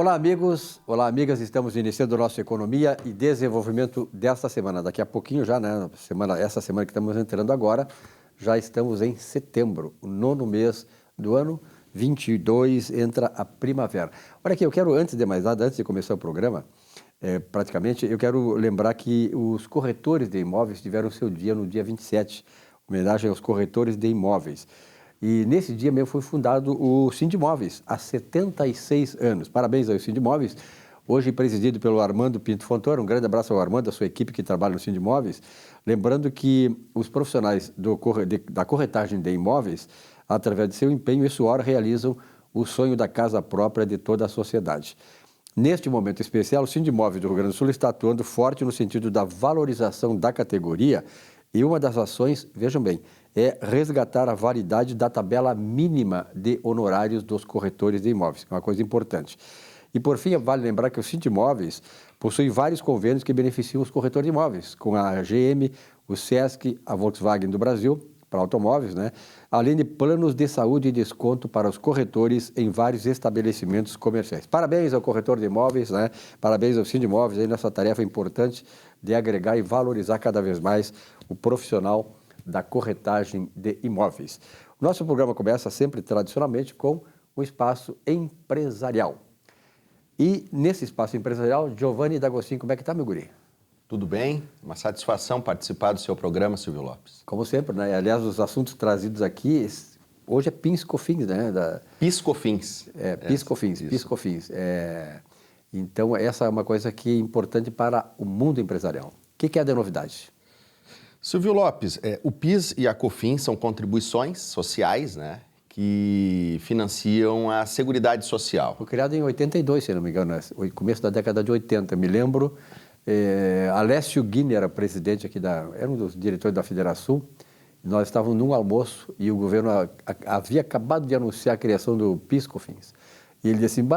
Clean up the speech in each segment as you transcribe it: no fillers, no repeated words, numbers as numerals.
Olá, amigos. Olá, amigas. Estamos iniciando o nosso Economia e Desenvolvimento desta semana. Daqui a pouquinho já, né? Essa semana que estamos entrando agora, já estamos em setembro, o 9º mês do ano 22, entra a primavera. Olha aqui, eu quero, antes de mais nada, antes de começar o programa, eu quero lembrar que os corretores de imóveis tiveram seu dia no dia 27, homenagem aos corretores de imóveis. E nesse dia mesmo foi fundado o Sindimóveis, há 76 anos. Parabéns ao Sindimóveis, hoje presidido pelo Armando Pinto Fontoura. Um grande abraço ao Armando, a sua equipe que trabalha no Sindimóveis. Lembrando que os profissionais da corretagem de imóveis, através de seu empenho e suor, realizam o sonho da casa própria de toda a sociedade. Neste momento especial, o Sindimóveis do Rio Grande do Sul está atuando forte no sentido da valorização da categoria. E uma das ações, vejam bem, é resgatar a validade da tabela mínima de honorários dos corretores de imóveis, que é uma coisa importante. E, por fim, vale lembrar que o Sindimóveis possui vários convênios que beneficiam os corretores de imóveis, com a GM, o Sesc, a Volkswagen do Brasil, para automóveis, né? Além de planos de saúde e desconto para os corretores em vários estabelecimentos comerciais. Parabéns ao corretor de imóveis, né? Parabéns ao Sindimóveis aí nessa tarefa importante de agregar e valorizar cada vez mais o profissional da corretagem de imóveis. O nosso programa começa sempre, tradicionalmente, com um espaço empresarial. E nesse espaço empresarial, Giovanni D'Agostinho, como é que está, meu guri? Tudo bem? Uma satisfação participar do seu programa, Silvio Lopes. Como sempre, né? Aliás, os assuntos trazidos aqui, hoje é PIS/COFINS, né? PIS/COFINS. PIS/COFINS. Então, essa é uma coisa que é importante para o mundo empresarial. O que é de novidade? Silvio Lopes, o PIS e a COFINS são contribuições sociais, né, que financiam a Seguridade Social. Foi criado em 82, se não me engano, no começo da década de 80. Me lembro, Alessio Guini era presidente aqui era um dos diretores da Federação. Nós estávamos num almoço e o governo havia acabado de anunciar a criação do PIS/COFINS. E ele disse assim,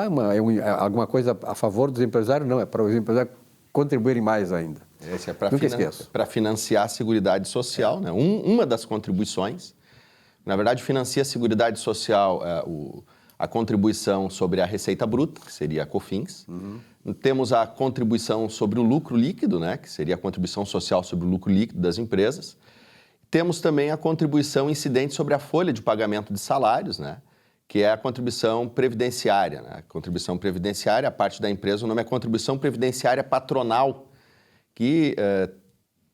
alguma coisa a favor dos empresários? Não, é para os empresários contribuírem mais ainda. Esse é para financiar a Seguridade Social, né? Uma das contribuições. Na verdade, financia a Seguridade Social, a contribuição sobre a receita bruta, que seria a COFINS. Uhum. Temos a contribuição sobre o lucro líquido, né? Que seria a contribuição social sobre o lucro líquido das empresas. Temos também a contribuição incidente sobre a folha de pagamento de salários, né? Que é a contribuição previdenciária, né? A contribuição previdenciária, a parte da empresa, o nome é contribuição previdenciária patronal, que,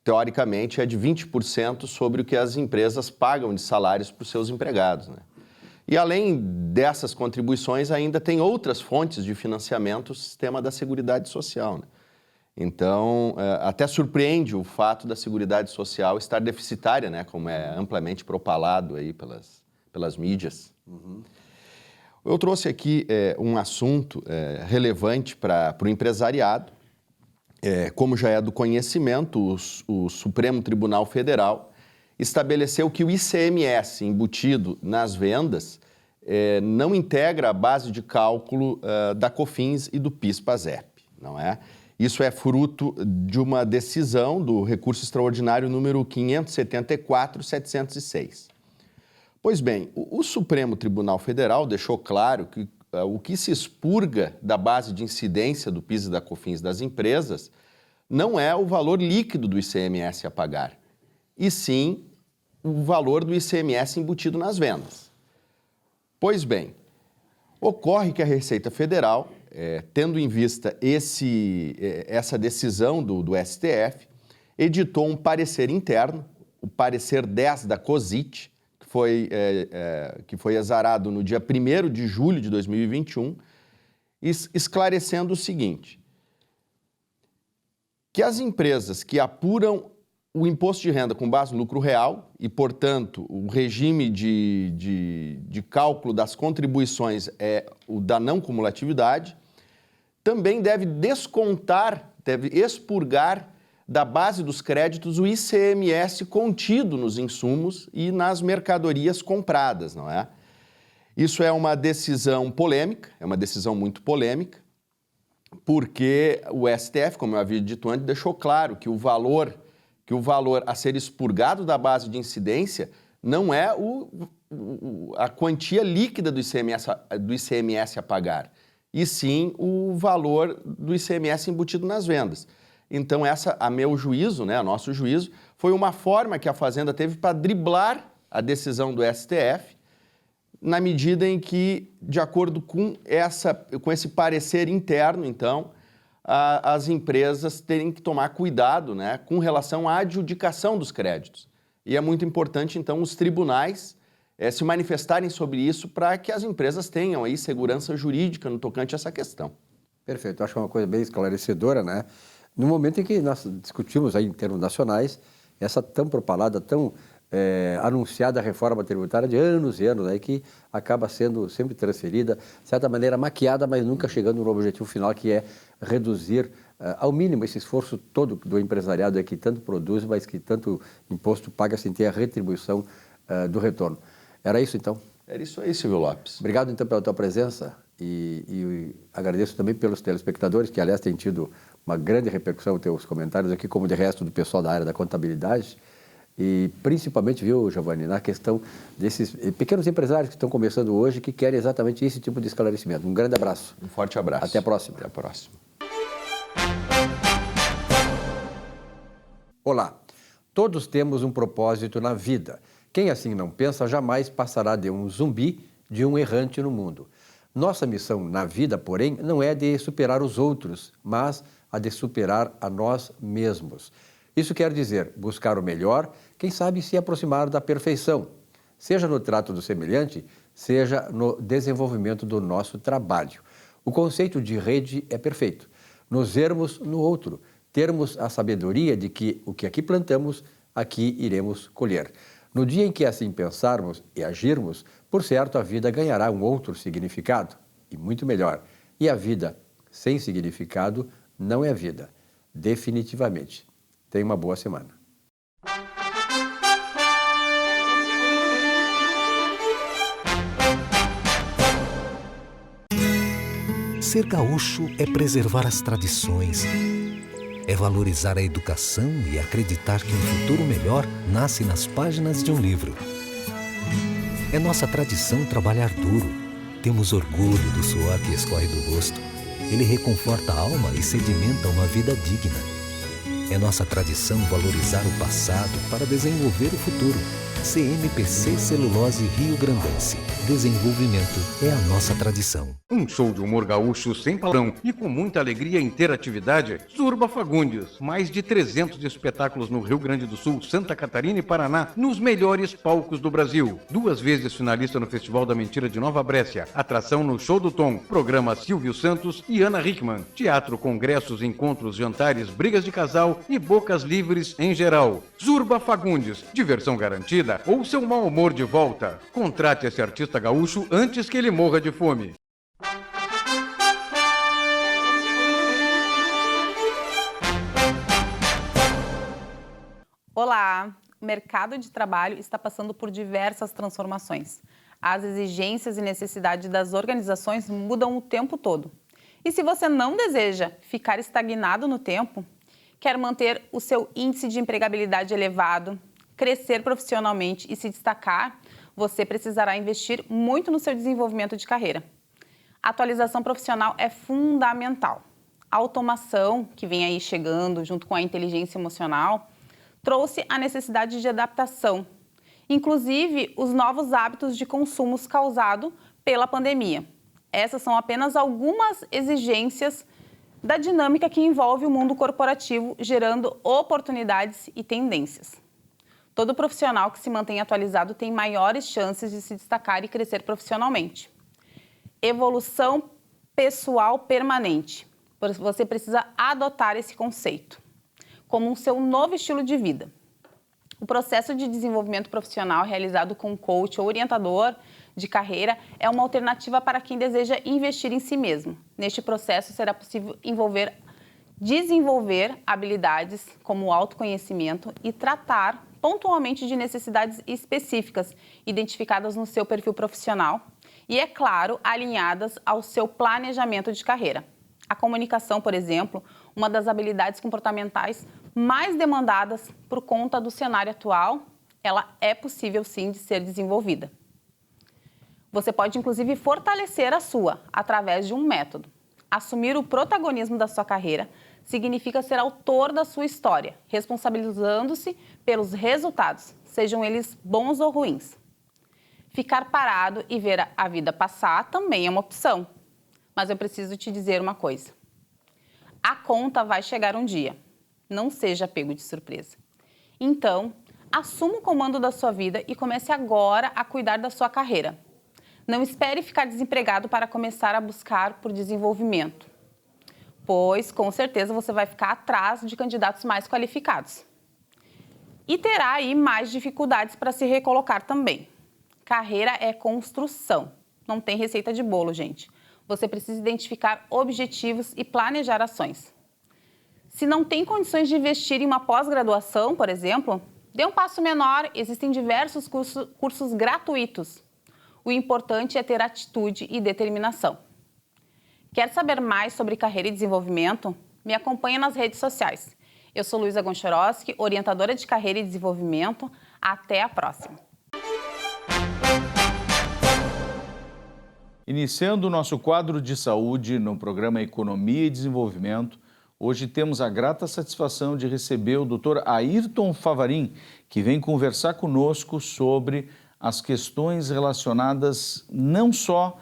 teoricamente, é de 20% sobre o que as empresas pagam de salários para os seus empregados, né? E, além dessas contribuições, ainda tem outras fontes de financiamento do sistema da Seguridade Social, né? Então, até surpreende o fato da Seguridade Social estar deficitária, né? Como é amplamente propalado aí pelas mídias. Uhum. Eu trouxe aqui um assunto relevante para o empresariado. Como já é do conhecimento, o Supremo Tribunal Federal estabeleceu que o ICMS embutido nas vendas não integra a base de cálculo da COFINS e do PIS/PASEP, não é? Isso é fruto de uma decisão do recurso extraordinário número 574/706. Pois bem, o Supremo Tribunal Federal deixou claro que o que se expurga da base de incidência do PIS e da COFINS das empresas não é o valor líquido do ICMS a pagar, e sim o valor do ICMS embutido nas vendas. Pois bem, ocorre que a Receita Federal, tendo em vista essa decisão do STF, editou um parecer interno, o parecer 10 da COSIT, que foi exarado no dia 1º de julho de 2021, esclarecendo o seguinte: que as empresas que apuram o imposto de renda com base no lucro real e, portanto, o regime de cálculo das contribuições é o da não cumulatividade, também deve expurgar da base dos créditos o ICMS contido nos insumos e nas mercadorias compradas, não é? Isso é uma decisão polêmica, é uma decisão muito polêmica, porque o STF, como eu havia dito antes, deixou claro que o valor a ser expurgado da base de incidência não é a quantia líquida do ICMS a pagar, e sim o valor do ICMS embutido nas vendas. Então essa, a meu juízo, né, a nosso juízo, foi uma forma que a Fazenda teve para driblar a decisão do STF, na medida em que, de acordo com esse parecer interno, então, as empresas terem que tomar cuidado, né, com relação à adjudicação dos créditos. E é muito importante, então, os tribunais se manifestarem sobre isso para que as empresas tenham aí segurança jurídica no tocante a essa questão. Perfeito, acho que é uma coisa bem esclarecedora, né? No momento em que nós discutimos aí em termos nacionais essa tão propalada, tão anunciada reforma tributária de anos e anos aí, que acaba sendo sempre transferida, de certa maneira maquiada, mas nunca chegando no objetivo final, que é reduzir ao mínimo esse esforço todo do empresariado que tanto produz, mas que tanto imposto paga sem ter a retribuição do retorno. Era isso então? Era isso aí, Silvio Lopes. Obrigado então pela tua presença e agradeço também pelos telespectadores, que aliás têm tido uma grande repercussão nos teus comentários aqui, como de resto do pessoal da área da contabilidade. E principalmente, viu, Giovanni, na questão desses pequenos empresários que estão começando hoje, que querem exatamente esse tipo de esclarecimento. Um grande abraço. Um forte abraço. Até a próxima. Até a próxima. Olá, todos temos um propósito na vida. Quem assim não pensa jamais passará de um zumbi, de um errante no mundo. Nossa missão na vida, porém, não é de superar os outros, mas a de superar a nós mesmos. Isso quer dizer buscar o melhor, quem sabe se aproximar da perfeição, seja no trato do semelhante, seja no desenvolvimento do nosso trabalho. O conceito de rede é perfeito. Nos vermos no outro, termos a sabedoria de que o que aqui plantamos, aqui iremos colher. No dia em que assim pensarmos e agirmos, por certo a vida ganhará um outro significado, e muito melhor. E a vida sem significado não é vida, definitivamente. Tenha uma boa semana. Ser gaúcho é preservar as tradições, é valorizar a educação e acreditar que um futuro melhor nasce nas páginas de um livro. É nossa tradição trabalhar duro. Temos orgulho do suor que escorre do rosto. Ele reconforta a alma e sedimenta uma vida digna. É nossa tradição valorizar o passado para desenvolver o futuro. CMPC Celulose Rio Grandense. Desenvolvimento é a nossa tradição. Um show de humor gaúcho sem palavrão e com muita alegria e interatividade. Zurba Fagundes. Mais de 300 espetáculos no Rio Grande do Sul, Santa Catarina e Paraná, nos melhores palcos do Brasil. 2 vezes finalista no Festival da Mentira de Nova Brécia. Atração no Show do Tom. Programa Silvio Santos e Ana Hickman. Teatro, congressos, encontros, jantares, brigas de casal e bocas livres em geral. Zurba Fagundes. Diversão garantida ou seu mau humor de volta. Contrate esse artista gaúcho antes que ele morra de fome. Olá! O mercado de trabalho está passando por diversas transformações. As exigências e necessidades das organizações mudam o tempo todo. E se você não deseja ficar estagnado no tempo, quer manter o seu índice de empregabilidade elevado, crescer profissionalmente e se destacar, você precisará investir muito no seu desenvolvimento de carreira. A atualização profissional é fundamental. A automação, que vem aí chegando junto com a inteligência emocional, trouxe a necessidade de adaptação, inclusive os novos hábitos de consumo causados pela pandemia. Essas são apenas algumas exigências da dinâmica que envolve o mundo corporativo, gerando oportunidades e tendências. Todo profissional que se mantém atualizado tem maiores chances de se destacar e crescer profissionalmente. Evolução pessoal permanente. Você precisa adotar esse conceito como um seu novo estilo de vida. O processo de desenvolvimento profissional realizado com um coach ou orientador de carreira é uma alternativa para quem deseja investir em si mesmo. Neste processo será possível desenvolver habilidades como o autoconhecimento e tratar pontualmente de necessidades específicas identificadas no seu perfil profissional e, é claro, alinhadas ao seu planejamento de carreira. A comunicação, por exemplo, uma das habilidades comportamentais mais demandadas por conta do cenário atual, ela é possível sim de ser desenvolvida. Você pode, inclusive, fortalecer a sua através de um método. Assumir o protagonismo da sua carreira significa ser autor da sua história, responsabilizando-se pelos resultados, sejam eles bons ou ruins. Ficar parado e ver a vida passar também é uma opção. Mas eu preciso te dizer uma coisa. A conta vai chegar um dia. Não seja pego de surpresa. Então, assuma o comando da sua vida e comece agora a cuidar da sua carreira. Não espere ficar desempregado para começar a buscar por desenvolvimento, pois, com certeza, você vai ficar atrás de candidatos mais qualificados. E terá aí mais dificuldades para se recolocar também. Carreira é construção, não tem receita de bolo, gente. Você precisa identificar objetivos e planejar ações. Se não tem condições de investir em uma pós-graduação, por exemplo, dê um passo menor, existem diversos cursos gratuitos. O importante é ter atitude e determinação. Quer saber mais sobre carreira e desenvolvimento? Me acompanhe nas redes sociais. Eu sou Luísa Gonchorowski, orientadora de carreira e desenvolvimento. Até a próxima! Iniciando o nosso quadro de saúde no programa Economia e Desenvolvimento, hoje temos a grata satisfação de receber o Dr. Ayrton Favarin, que vem conversar conosco sobre as questões relacionadas não só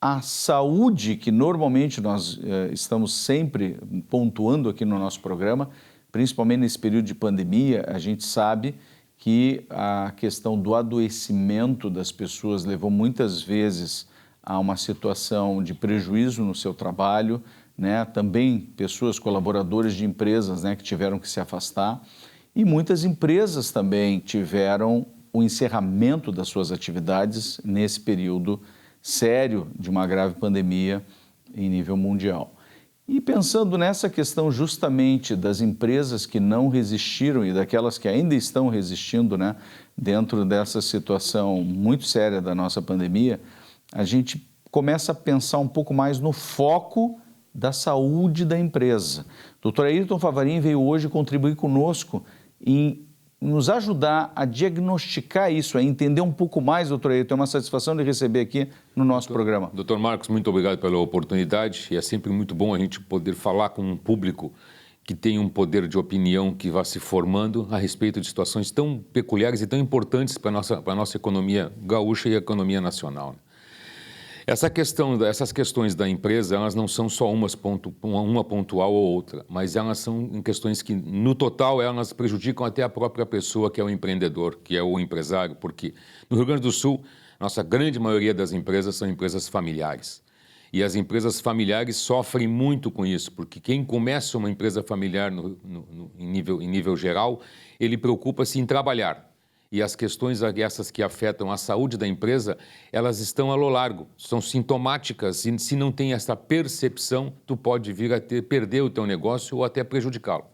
à saúde, que normalmente nós estamos sempre pontuando aqui no nosso programa, principalmente nesse período de pandemia, a gente sabe que a questão do adoecimento das pessoas levou muitas vezes a uma situação de prejuízo no seu trabalho, né? Também pessoas, colaboradores de empresas, né, que tiveram que se afastar, e muitas empresas também tiveram o encerramento das suas atividades nesse período sério de uma grave pandemia em nível mundial. E pensando nessa questão justamente das empresas que não resistiram e daquelas que ainda estão resistindo, né, dentro dessa situação muito séria da nossa pandemia, a gente começa a pensar um pouco mais no foco da saúde da empresa. Dr. Ayrton Favarin veio hoje contribuir conosco em nos ajudar a diagnosticar isso, a entender um pouco mais, doutor Ayrton. É uma satisfação de receber aqui no nosso programa. Doutor Marcos, muito obrigado pela oportunidade. E é sempre muito bom a gente poder falar com um público que tem um poder de opinião que vai se formando a respeito de situações tão peculiares e tão importantes para a nossa economia gaúcha e a economia nacional. Essas questões da empresa, elas não são só uma pontual ou outra, mas elas são questões que, no total, elas prejudicam até a própria pessoa que é o empreendedor, que é o empresário, porque no Rio Grande do Sul, nossa grande maioria das empresas são empresas familiares. E as empresas familiares sofrem muito com isso, porque quem começa uma empresa familiar em nível geral, ele preocupa-se em trabalhar. E as questões essas que afetam a saúde da empresa, elas estão a lo largo, são sintomáticas e se não tem essa percepção, tu pode vir a perder o teu negócio ou até prejudicá-lo.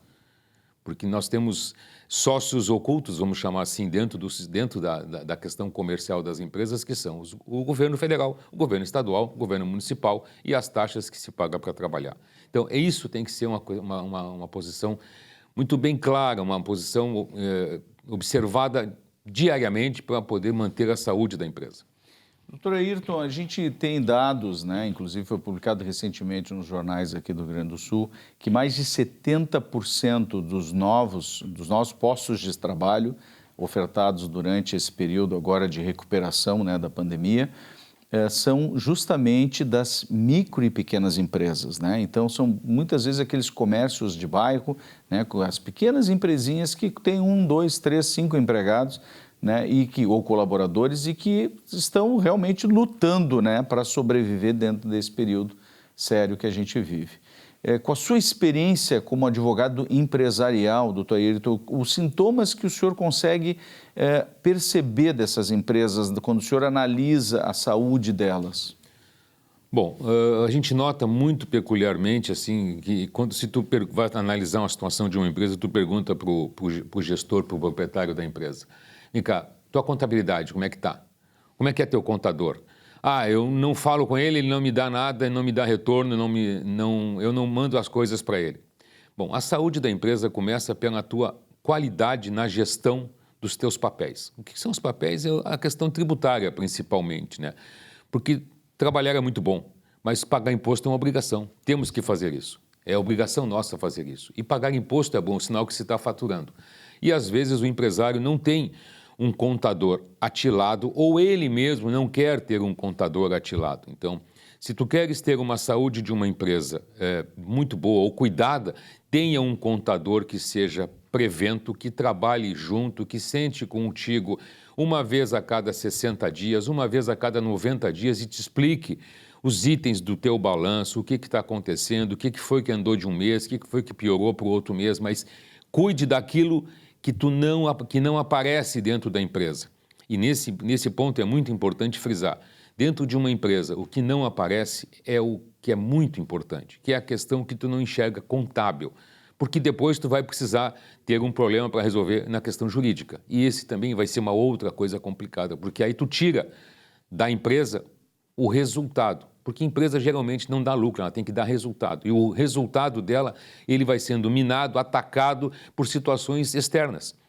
Porque nós temos sócios ocultos, vamos chamar assim, dentro da questão comercial das empresas, que são o governo federal, o governo estadual, o governo municipal e as taxas que se paga para trabalhar. Então, isso tem que ser uma posição muito bem clara, uma posição observada diariamente para poder manter a saúde da empresa. Doutor Ayrton, a gente tem dados, né, inclusive foi publicado recentemente nos jornais aqui do Rio Grande do Sul, que mais de 70% dos novos postos de trabalho ofertados durante esse período agora de recuperação, né, da pandemia, são justamente das micro e pequenas empresas, né? Então, são muitas vezes aqueles comércios de bairro, né, com as pequenas empresinhas que têm 1, 2, 3, 5 empregados, né, ou colaboradores e que estão realmente lutando, né, para sobreviver dentro desse período sério que a gente vive. Com a sua experiência como advogado empresarial, doutor Ayrton, os sintomas que o senhor consegue perceber dessas empresas quando o senhor analisa a saúde delas? Bom, a gente nota muito peculiarmente assim que se tu vai analisar uma situação de uma empresa, tu pergunta para o gestor, para o proprietário da empresa: vem cá, tua contabilidade, como é que está? Como é que é teu contador? Eu não falo com ele, ele não me dá nada, não me dá retorno, eu não mando as coisas para ele. Bom, a saúde da empresa começa pela tua qualidade na gestão dos teus papéis. O que são os papéis? É a questão tributária, principalmente, né? Porque trabalhar é muito bom, mas pagar imposto é uma obrigação. Temos que fazer isso. É obrigação nossa fazer isso. E pagar imposto é bom, sinal que se está faturando. E às vezes o empresário não tem um contador atilado ou ele mesmo não quer ter um contador atilado. Então, se tu queres ter uma saúde de uma empresa muito boa ou cuidada, tenha um contador que seja prevento, que trabalhe junto, que sente contigo uma vez a cada 60 dias, uma vez a cada 90 dias e te explique os itens do teu balanço, o que está acontecendo, o que foi que andou de um mês, o que foi que piorou para o outro mês, mas cuide daquilo que não aparece dentro da empresa. E nesse ponto é muito importante frisar, dentro de uma empresa, o que não aparece é o que é muito importante, que é a questão que tu não enxerga contábil, porque depois tu vai precisar ter um problema para resolver na questão jurídica. E esse também vai ser uma outra coisa complicada, porque aí tu tira da empresa o resultado, porque a empresa geralmente não dá lucro, ela tem que dar resultado. E o resultado dela, ele vai sendo minado, atacado por situações externas.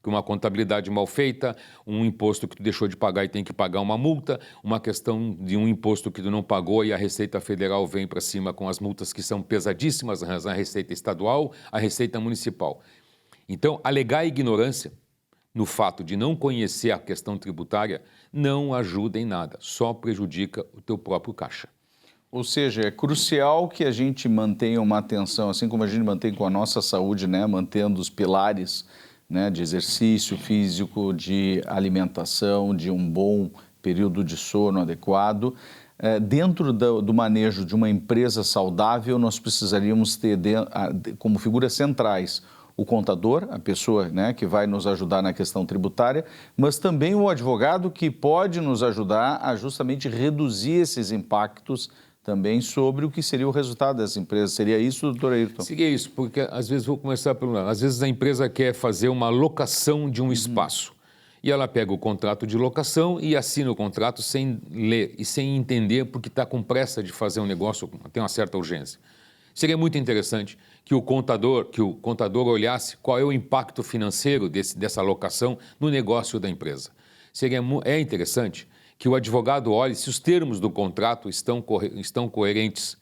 Uma contabilidade mal feita, um imposto que tu deixou de pagar e tem que pagar uma multa, uma questão de um imposto que tu não pagou e a Receita Federal vem para cima com as multas que são pesadíssimas, a Receita Estadual, a Receita Municipal. Então, alegar ignorância no fato de não conhecer a questão tributária não ajuda em nada, só prejudica o teu próprio caixa. Ou seja, é crucial que a gente mantenha uma atenção, assim como a gente mantém com a nossa saúde, né, mantendo os pilares, né, de exercício físico, de alimentação, de um bom período de sono adequado. Dentro do manejo de uma empresa saudável, nós precisaríamos ter como figuras centrais o contador, a pessoa, né, que vai nos ajudar na questão tributária, mas também o advogado que pode nos ajudar a justamente reduzir esses impactos também sobre o que seria o resultado dessa empresa. Seria isso, doutor Ayrton? Seria isso, porque às vezes, vou começar pelo lado, às vezes a empresa quer fazer uma locação de um espaço e ela pega o contrato de locação e assina o contrato sem ler e sem entender porque está com pressa de fazer um negócio, tem uma certa urgência. Seria muito interessante que o contador olhasse qual é o impacto financeiro dessa locação no negócio da empresa. É interessante que o advogado olhe se os termos do contrato estão coerentes,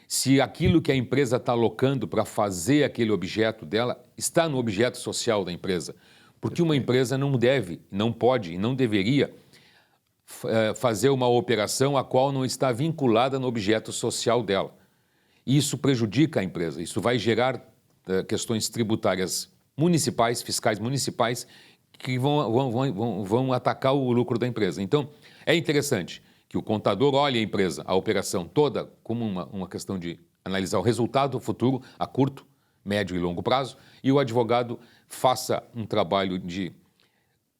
se aquilo que a empresa está alocando para fazer aquele objeto dela está no objeto social da empresa. Porque uma empresa não deve, não pode e não deveria fazer uma operação a qual não está vinculada no objeto social dela. Isso prejudica a empresa, isso vai gerar questões tributárias municipais, fiscais municipais, que vão atacar o lucro da empresa. Então, é interessante que o contador olhe a empresa, a operação toda, como uma questão de analisar o resultado futuro a curto, médio e longo prazo, e o advogado faça um trabalho de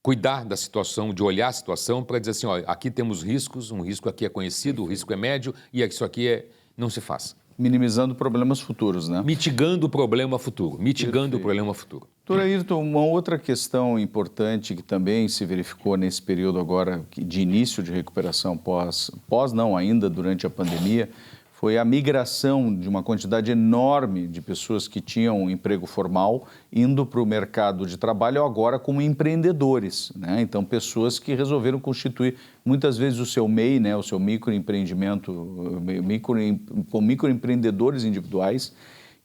cuidar da situação, de olhar a situação para dizer assim, olha, aqui temos riscos, um risco aqui é conhecido, o risco é médio e isso aqui não se faz. Minimizando problemas futuros, né? Mitigando o problema futuro, o problema futuro. Doutor Ayrton, uma outra questão importante que também se verificou nesse período agora de início de recuperação ainda durante a pandemia, foi a migração de uma quantidade enorme de pessoas que tinham um emprego formal indo para o mercado de trabalho agora como empreendedores, né? Então, pessoas que resolveram constituir muitas vezes o seu MEI, né? O seu microempreendimento, com microempreendedores individuais,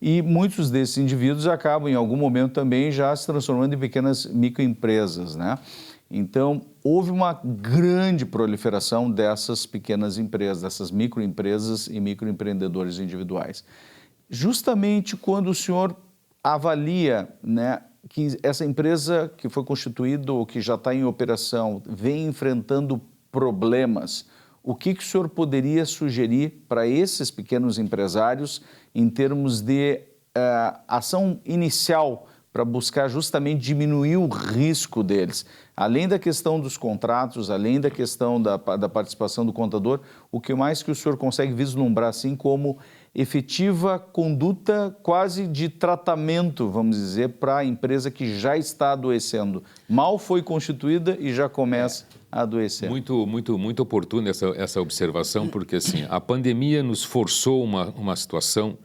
e muitos desses indivíduos acabam em algum momento também já se transformando em pequenas microempresas, né? Então, houve uma grande proliferação dessas pequenas empresas, dessas microempresas e microempreendedores individuais. Justamente quando o senhor avalia, né, que essa empresa que foi constituída ou que já está em operação vem enfrentando problemas, o que o senhor poderia sugerir para esses pequenos empresários em termos de ação inicial para buscar justamente diminuir o risco deles? Além da questão dos contratos, além da questão da participação do contador, o que mais que o senhor consegue vislumbrar assim como efetiva conduta quase de tratamento, vamos dizer, para a empresa que já está adoecendo? Mal foi constituída e já começa a adoecer. Muito oportuna essa observação, porque assim, a pandemia nos forçou uma situação,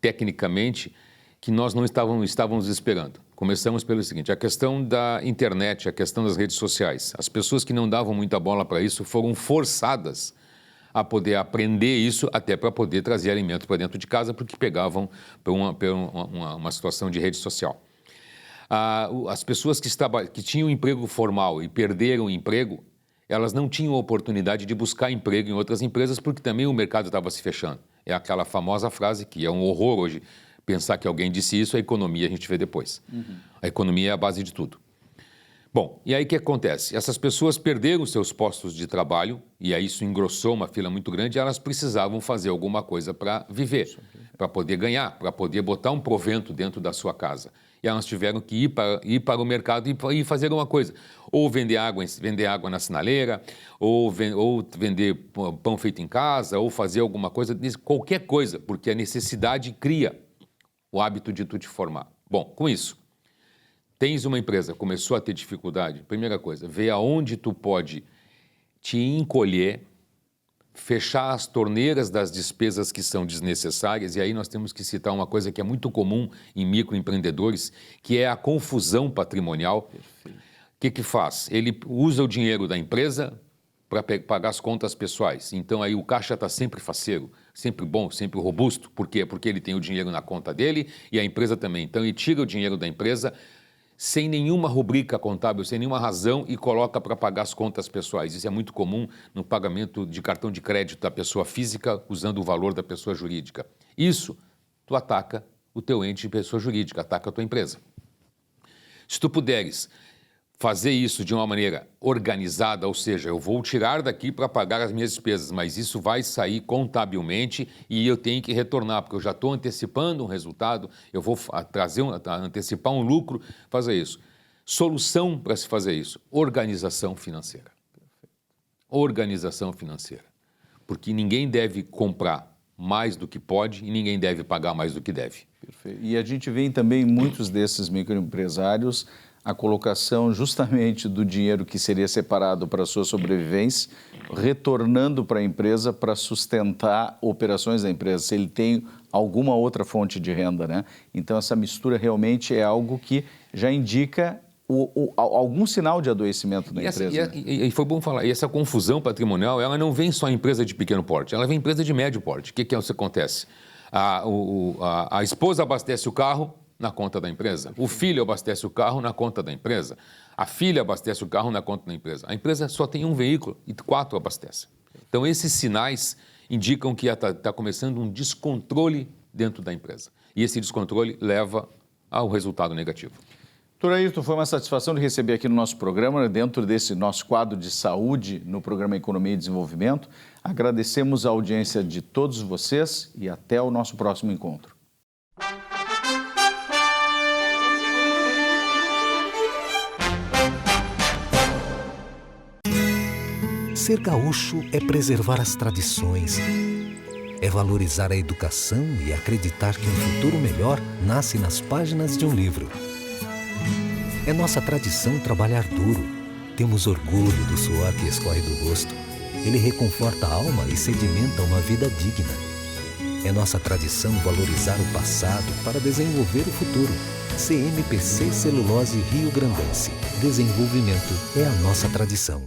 tecnicamente, que nós não estávamos esperando. Começamos pelo seguinte, a questão da internet, a questão das redes sociais. As pessoas que não davam muita bola para isso foram forçadas a poder aprender isso, até para poder trazer alimento para dentro de casa, porque pegavam por uma situação de rede social. As pessoas que tinham emprego formal e perderam o emprego, elas não tinham oportunidade de buscar emprego em outras empresas, porque também o mercado estava se fechando. É aquela famosa frase que é um horror hoje, pensar que alguém disse isso, a economia a gente vê depois. A economia é a base de tudo. Bom, e aí o que acontece? Essas pessoas perderam seus postos de trabalho, e aí isso engrossou uma fila muito grande, e elas precisavam fazer alguma coisa para viver, para poder ganhar, para poder botar um provento dentro da sua casa. E elas tiveram que ir para o mercado e fazer uma coisa. Ou vender água na sinaleira, ou vender pão feito em casa, ou fazer alguma coisa, qualquer coisa, porque a necessidade cria o hábito de tu te formar. Bom, com isso, tens uma empresa, começou a ter dificuldade, primeira coisa, vê aonde tu pode te encolher, fechar as torneiras das despesas que são desnecessárias, e aí nós temos que citar uma coisa que é muito comum em microempreendedores, que é a confusão patrimonial. O que faz? Ele usa o dinheiro da empresa para pagar as contas pessoais. Então aí o caixa está sempre faceiro, sempre bom, sempre robusto. Por quê? Porque ele tem o dinheiro na conta dele e a empresa também. Então ele tira o dinheiro da empresa sem nenhuma rubrica contábil, sem nenhuma razão e coloca para pagar as contas pessoais. Isso é muito comum no pagamento de cartão de crédito da pessoa física usando o valor da pessoa jurídica. Isso, tu ataca o teu ente de pessoa jurídica, ataca a tua empresa. Se tu puderes fazer isso de uma maneira organizada, ou seja, eu vou tirar daqui para pagar as minhas despesas, mas isso vai sair contabilmente e eu tenho que retornar, porque eu já estou antecipando um resultado, eu vou antecipar um lucro, fazer isso. Solução para se fazer isso, organização financeira. Organização financeira. Porque ninguém deve comprar mais do que pode e ninguém deve pagar mais do que deve. Perfeito. E a gente vê também muitos desses microempresários a colocação justamente do dinheiro que seria separado para a sua sobrevivência, retornando para a empresa para sustentar operações da empresa, se ele tem alguma outra fonte de renda, né? Então, essa mistura realmente é algo que já indica algum sinal de adoecimento da empresa. E foi bom falar, e essa confusão patrimonial, ela não vem só em empresa de pequeno porte, ela vem em empresa de médio porte. O que acontece? A esposa abastece o carro na conta da empresa. O filho abastece o carro na conta da empresa. A filha abastece o carro na conta da empresa. A empresa só tem um veículo e 4 abastecem. Então, esses sinais indicam que está começando um descontrole dentro da empresa. E esse descontrole leva ao resultado negativo. Doutor Ayrton, foi uma satisfação de receber aqui no nosso programa, dentro desse nosso quadro de saúde no programa Economia e Desenvolvimento. Agradecemos a audiência de todos vocês e até o nosso próximo encontro. Ser gaúcho é preservar as tradições, é valorizar a educação e acreditar que um futuro melhor nasce nas páginas de um livro. É nossa tradição trabalhar duro, temos orgulho do suor que escorre do rosto. Ele reconforta a alma e sedimenta uma vida digna. É nossa tradição valorizar o passado para desenvolver o futuro. CMPC Celulose Rio Grandense. Desenvolvimento é a nossa tradição.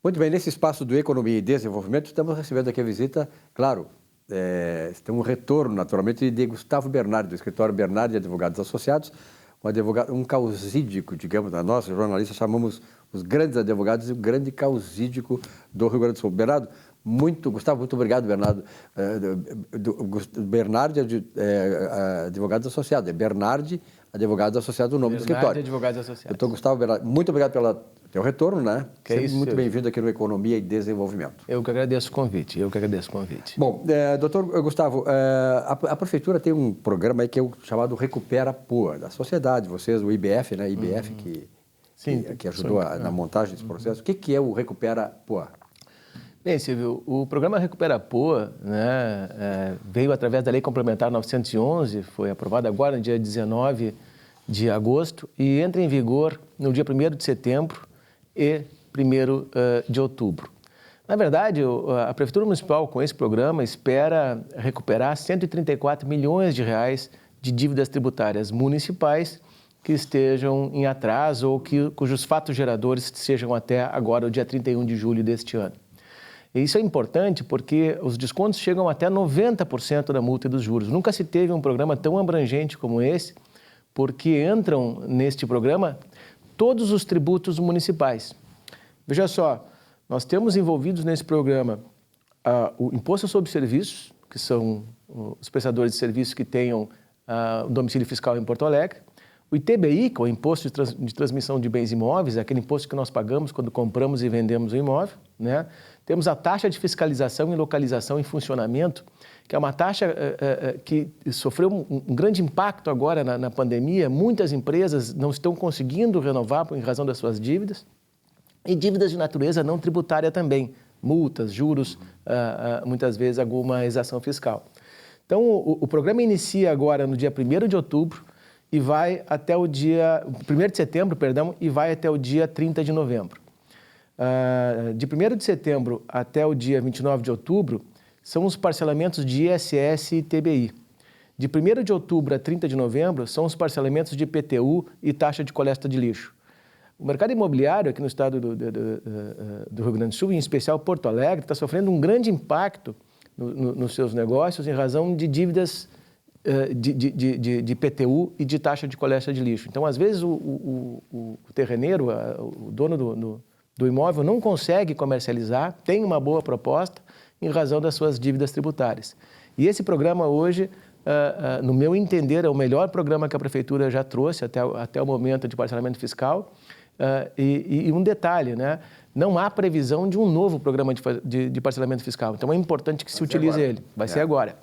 Muito bem, nesse espaço do Economia e Desenvolvimento, estamos recebendo aqui a visita, claro, tem um retorno, naturalmente, de Gustavo Bernardi, do escritório Bernardi Advogados Associados, um causídico, digamos, nós, jornalistas, chamamos os grandes advogados e o grande causídico do Rio Grande do Sul. Bernardo, Gustavo, muito obrigado, Bernardo. Bernardi Advogados Associados, é Bernardi Advogados Associados o nome do escritório. Advogados Associados. Doutor Gustavo Bernardi, muito obrigado pelo teu retorno, né? Sempre muito bem-vindo aqui no Economia e Desenvolvimento. Eu que agradeço o convite, Bom, doutor Gustavo, a Prefeitura tem um programa aí que é o chamado Recupera Poa, da sociedade, vocês, o IBF, né? IBF que que ajudou na montagem desse processo. O que é o Recupera Poa? Bem, Silvio, o programa Recupera Poa, né, veio através da Lei Complementar 911, foi aprovado agora no dia 19 de agosto e entra em vigor no dia 1º de setembro e 1º de outubro. Na verdade, a Prefeitura Municipal, com esse programa, espera recuperar 134 milhões de reais de dívidas tributárias municipais que estejam em atraso ou cujos fatos geradores sejam até agora, o dia 31 de julho deste ano. E isso é importante porque os descontos chegam até 90% da multa e dos juros. Nunca se teve um programa tão abrangente como esse, porque entram neste programa todos os tributos municipais. Veja só, nós temos envolvidos nesse programa o Imposto sobre Serviços, que são os prestadores de serviços que tenham domicílio fiscal em Porto Alegre, o ITBI, que é o Imposto de Transmissão de Bens Imóveis, é aquele imposto que nós pagamos quando compramos e vendemos o imóvel, né? Temos a taxa de fiscalização e localização em funcionamento, que é uma taxa que sofreu um grande impacto agora na pandemia. Muitas empresas não estão conseguindo renovar em razão das suas dívidas. E dívidas de natureza não tributária também, multas, juros, muitas vezes alguma exação fiscal. Então, o programa inicia agora no dia 1º de outubro e vai até o dia 1º de setembro, perdão, e vai até o dia 30 de novembro. De 1º de setembro até o dia 29 de outubro são os parcelamentos de ISS e ITBI. De 1º de outubro a 30 de novembro são os parcelamentos de IPTU e taxa de coleta de lixo. O mercado imobiliário aqui no estado do Rio Grande do Sul, em especial Porto Alegre, está sofrendo um grande impacto nos seus negócios em razão de dívidas de IPTU e de taxa de coleta de lixo. Então, às vezes, o terreneiro, o dono do imóvel não consegue comercializar, tem uma boa proposta em razão das suas dívidas tributárias. E esse programa hoje, no meu entender, é o melhor programa que a Prefeitura já trouxe até o momento de parcelamento fiscal. E um detalhe, né? Não há previsão de um novo programa de parcelamento fiscal. Então, é importante que se utilize ele. Vai ser agora.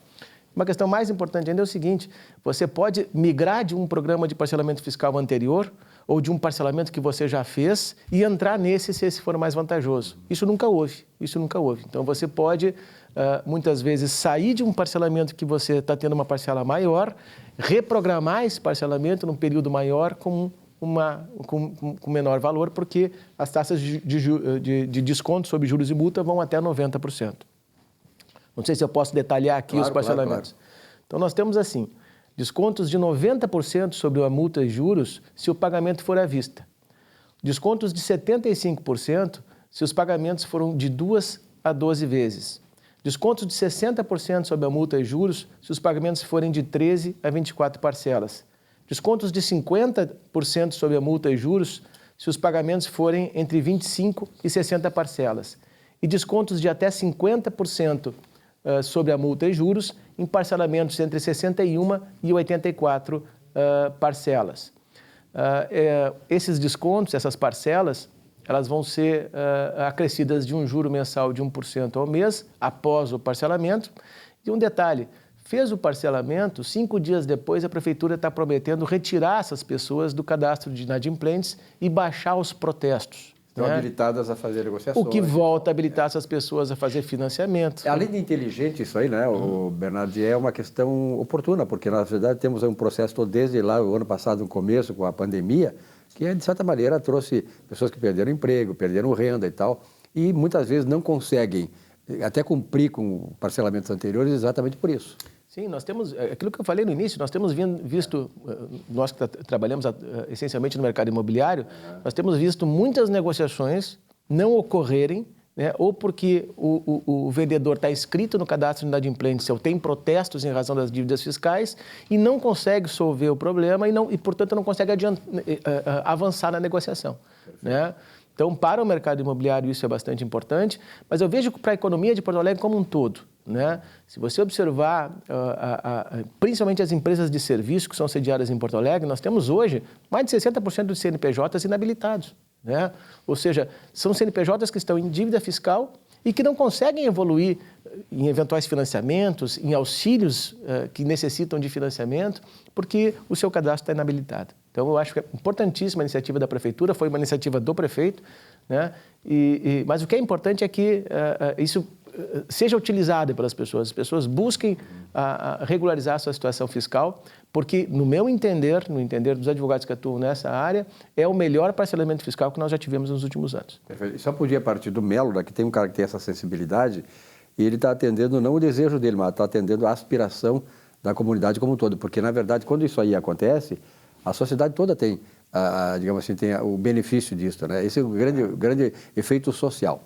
Uma questão mais importante ainda é o seguinte: você pode migrar de um programa de parcelamento fiscal anterior ou de um parcelamento que você já fez e entrar nesse se esse for mais vantajoso. Isso nunca houve. Então, você pode, muitas vezes, sair de um parcelamento que você está tendo uma parcela maior, reprogramar esse parcelamento num período maior com menor valor, porque as taxas de desconto sobre juros e multa vão até 90%. Não sei se eu posso detalhar aqui os parcelamentos. Claro. Então, nós temos assim, descontos de 90% sobre a multa e juros se o pagamento for à vista. Descontos de 75% se os pagamentos foram de 2 a 12 vezes. Descontos de 60% sobre a multa e juros se os pagamentos forem de 13 a 24 parcelas. Descontos de 50% sobre a multa e juros se os pagamentos forem entre 25 e 60 parcelas. E descontos de até 50% sobre a multa e juros em parcelamentos entre 61 e 84 parcelas. Esses descontos, essas parcelas, elas vão ser acrescidas de um juro mensal de 1% ao mês após o parcelamento. E um detalhe: fez o parcelamento, 5 dias depois a Prefeitura está prometendo retirar essas pessoas do cadastro de inadimplentes e baixar os protestos. Estão habilitadas a fazer negociações. O que volta a habilitar essas pessoas a fazer financiamento. Além de inteligente isso aí, né, o Bernardo, é uma questão oportuna, porque na verdade temos um processo todo desde lá, o ano passado, no começo, com a pandemia, que de certa maneira trouxe pessoas que perderam emprego, perderam renda e tal, e muitas vezes não conseguem até cumprir com parcelamentos anteriores exatamente por isso. Sim, nós temos, aquilo que eu falei no início, nós temos visto, nós que trabalhamos essencialmente no mercado imobiliário, nós temos visto muitas negociações não ocorrerem, né, ou porque o vendedor está inscrito no cadastro de inadimplência ou tem protestos em razão das dívidas fiscais e não consegue solver o problema e portanto, não consegue avançar na negociação, né? Então, para o mercado imobiliário isso é bastante importante, mas eu vejo para a economia de Porto Alegre como um todo, né? Se você observar, principalmente as empresas de serviço que são sediadas em Porto Alegre, nós temos hoje mais de 60% dos CNPJs inabilitados, né? Ou seja, são CNPJs que estão em dívida fiscal e que não conseguem evoluir em eventuais financiamentos, em auxílios que necessitam de financiamento, porque o seu cadastro está inabilitado. Então, eu acho que é importantíssima a iniciativa da Prefeitura, foi uma iniciativa do prefeito, né? Mas o que é importante é que isso seja utilizado pelas pessoas. As pessoas busquem regularizar a sua situação fiscal, porque, no meu entender, no entender dos advogados que atuam nessa área, é o melhor parcelamento fiscal que nós já tivemos nos últimos anos. Perfeito. Só podia partir do Melo, que tem um cara que tem essa sensibilidade, e ele está atendendo não o desejo dele, mas está atendendo a aspiração da comunidade como um todo. Porque, na verdade, quando isso aí acontece, a sociedade toda tem, digamos assim, tem o benefício disso, né? Esse é o grande efeito social.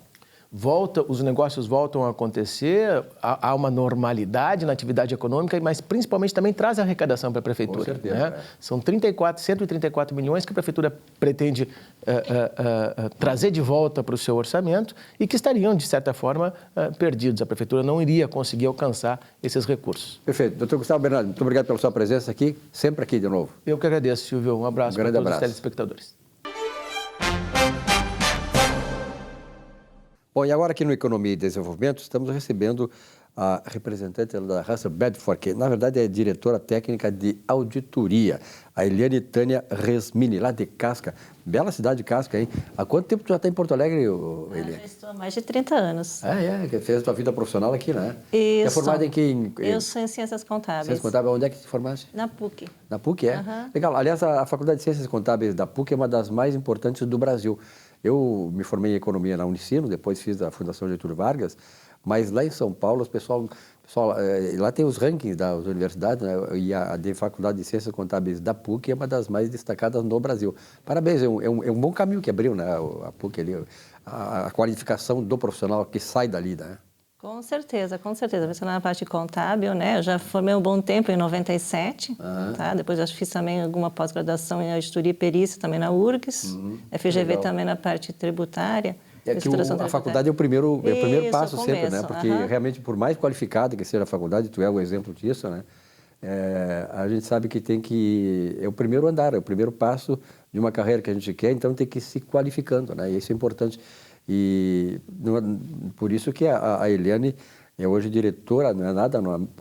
Os negócios voltam a acontecer, há uma normalidade na atividade econômica, mas principalmente também traz arrecadação para a Prefeitura. Com certeza. Né? São 134 milhões que a Prefeitura pretende trazer de volta para o seu orçamento e que estariam, de certa forma, perdidos. A Prefeitura não iria conseguir alcançar esses recursos. Perfeito. Doutor Gustavo Bernardo, muito obrigado pela sua presença aqui, sempre aqui de novo. Eu que agradeço, Silvio. Um abraço para todos os telespectadores. Bom, e agora aqui no Economia e Desenvolvimento, estamos recebendo a representante da Russell Bedford, que na verdade é diretora técnica de auditoria, a Eliane Tânia Resmini, lá de Casca. Bela cidade de Casca, hein? Há quanto tempo tu já está em Porto Alegre, Eliane? Já estou há mais de 30 anos. Que fez a tua vida profissional aqui, né? Isso. É formada em que? Eu sou em Ciências Contábeis. Ciências Contábeis, onde é que te formaste? Na PUC. Na PUC, é? Legal. Aliás, a Faculdade de Ciências Contábeis da PUC é uma das mais importantes do Brasil. Eu me formei em Economia na Unicino, depois fiz a Fundação Getúlio Vargas, mas lá em São Paulo, lá tem os rankings das universidades, né? E a Faculdade de Ciências Contábeis da PUC é uma das mais destacadas no Brasil. Parabéns, é um bom caminho que abriu, né? A PUC ali, a qualificação do profissional que sai dali, né? Com certeza, com certeza. Você na parte contábil, né? Eu já formei um bom tempo em 97, tá? Depois eu fiz também alguma pós-graduação em auditoria e perícia também na URGS, FGV legal. Também na parte tributária. É que a faculdade é o primeiro passo sempre, né? Porque realmente, por mais qualificada que seja a faculdade, tu é o exemplo disso, né? A gente sabe que é o primeiro andar, é o primeiro passo de uma carreira que a gente quer, então tem que ir se qualificando, né? E isso é importante. E por isso que a Eliane é hoje diretora, não é nada,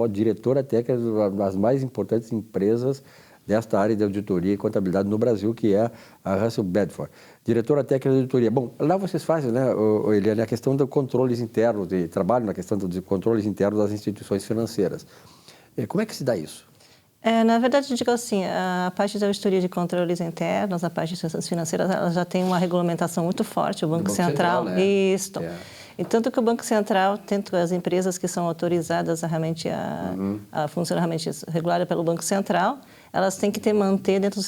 diretora técnica das mais importantes empresas desta área de auditoria e contabilidade no Brasil, que é a Russell Bedford. Diretora técnica de auditoria. Bom, lá vocês fazem, né, Eliane, a questão dos controles internos, de trabalho na questão dos controles internos das instituições financeiras. Como é que se dá isso? Na verdade, eu digo assim, a parte da auditoria de controles internos, a parte de instituições financeiras, ela já tem uma regulamentação muito forte, o Banco Central. Né? Isso. E tanto que o Banco Central, tanto as empresas que são autorizadas realmente a funcionar realmente regulada pelo Banco Central, elas têm que manter dentro